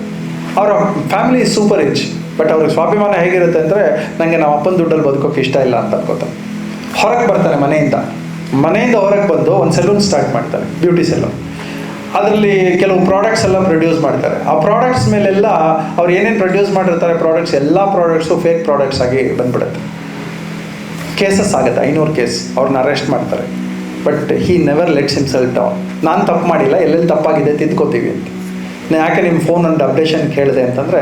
ಅವರ family is super rich, but ಅವ್ರಿಗೆ ಸ್ವಾಭಿಮಾನ ಹೇಗಿರುತ್ತೆ ಅಂದರೆ, ನನಗೆ ನಮ್ಮ ಅಪ್ಪನ ದುಡ್ಡಲ್ಲಿ ಬದುಕೋಕೆ ಇಷ್ಟ ಇಲ್ಲ ಅಂತ ಅನ್ಕೋತಾನೆ. ಹೊರಗೆ ಬರ್ತಾನೆ ಮನೆಯಿಂದ ಹೊರಗೆ ಬಂದು ಒಂದು ಸೆಲೂನ್ ಸ್ಟಾರ್ಟ್ ಮಾಡ್ತಾರೆ, ಬ್ಯೂಟಿ ಸೆಲೂನ್. ಅದರಲ್ಲಿ ಕೆಲವು ಪ್ರಾಡಕ್ಟ್ಸ್ ಎಲ್ಲ ಪ್ರೊಡ್ಯೂಸ್ ಮಾಡ್ತಾರೆ. ಆ ಪ್ರಾಡಕ್ಟ್ಸ್ ಮೇಲೆಲ್ಲ ಅವ್ರು ಏನೇನು ಪ್ರೊಡ್ಯೂಸ್ ಮಾಡಿರ್ತಾರೆ ಪ್ರಾಡಕ್ಟ್ಸ್, ಎಲ್ಲ ಪ್ರಾಡಕ್ಟ್ಸು ಫೇಕ್ ಪ್ರಾಡಕ್ಟ್ಸ್ ಆಗಿ ಬಂದ್ಬಿಡುತ್ತೆ. ಕೇಸಸ್ ಆಗುತ್ತೆ, 500 ಕೇಸ್. ಅವ್ರನ್ನ ಅರೆಸ್ಟ್ ಮಾಡ್ತಾರೆ. But he never let's himself down. ನಾನು ತಪ್ಪು ಮಾಡಿಲ್ಲ, ಎಲ್ಲೆಲ್ಲಿ ತಪ್ಪಾಗಿದೆ ತಿದ್ಕೋತೀವಿ ಅಂತ. ಯಾಕೆ ನಿಮ್ಮ ಫೋನ್ ಒಂದು ಅಪ್ಡೇಷನ್ ಕೇಳಿದೆ ಅಂತಂದರೆ,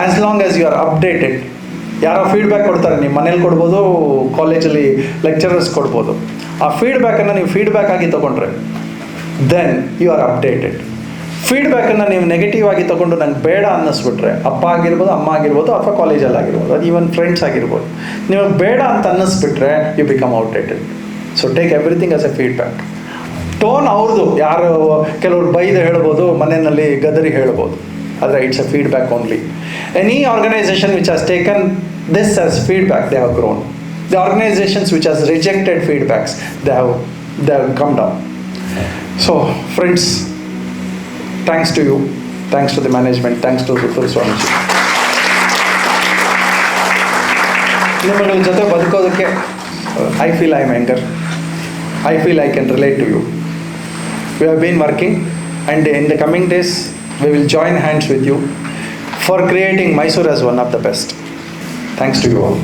as long as you are updated, ಯಾರೋ ಫೀಡ್ಬ್ಯಾಕ್ ಕೊಡ್ತಾರೆ, ನಿಮ್ಮ ಮನೇಲಿ ಕೊಡ್ಬೋದು, ಕಾಲೇಜಲ್ಲಿ ಲೆಕ್ಚರರ್ಸ್ ಕೊಡ್ಬೋದು. ಆ ಫೀಡ್ಬ್ಯಾಕನ್ನು ನೀವು ಫೀಡ್ಬ್ಯಾಕ್ ಆಗಿ ತೊಗೊಂಡ್ರೆ ದೆನ್ ಯು ಆರ್ ಅಪ್ಡೇಟೆಡ್. ಫೀಡ್ಬ್ಯಾಕನ್ನು ನೀವು ನೆಗೆಟಿವ್ ಆಗಿ ತೊಗೊಂಡು ನಂಗೆ ಬೇಡ ಅನ್ನಿಸ್ಬಿಟ್ರೆ, ಅಪ್ಪ ಆಗಿರ್ಬೋದು, ಅಮ್ಮ ಆಗಿರ್ಬೋದು, ಅಥವಾ ಕಾಲೇಜಲ್ಲಿ ಆಗಿರ್ಬೋದು, ಅದು ಈವನ್ ಫ್ರೆಂಡ್ಸ್ ಆಗಿರ್ಬೋದು, ನಿಮಗೆ ಬೇಡ ಅಂತ ಅನ್ನಿಸ್ಬಿಟ್ರೆ you become outdated. So take everything as a feedback. Tone ಅವ್ರದ್ದು, ಯಾರು ಕೆಲವ್ರು ಬೈದು ಹೇಳ್ಬೋದು, ಮನೆಯಲ್ಲಿ ಗದರಿ ಹೇಳ್ಬೋದು, ಆದರೆ it's a feedback only. Any organisation which has taken this as feedback, they have grown. The organisations which has rejected feedbacks, they have come down. So friends, thanks to you, thanks to the management, thanks to Sutur Swamiji. ನಿಮ್ಮಗಳ ಜೊತೆ ಬದುಕೋದಕ್ಕೆ I feel I am younger. I feel I can relate to you. We have been working, and in the coming days we will join hands with you for creating Mysore as one of the best. Thanks to you all.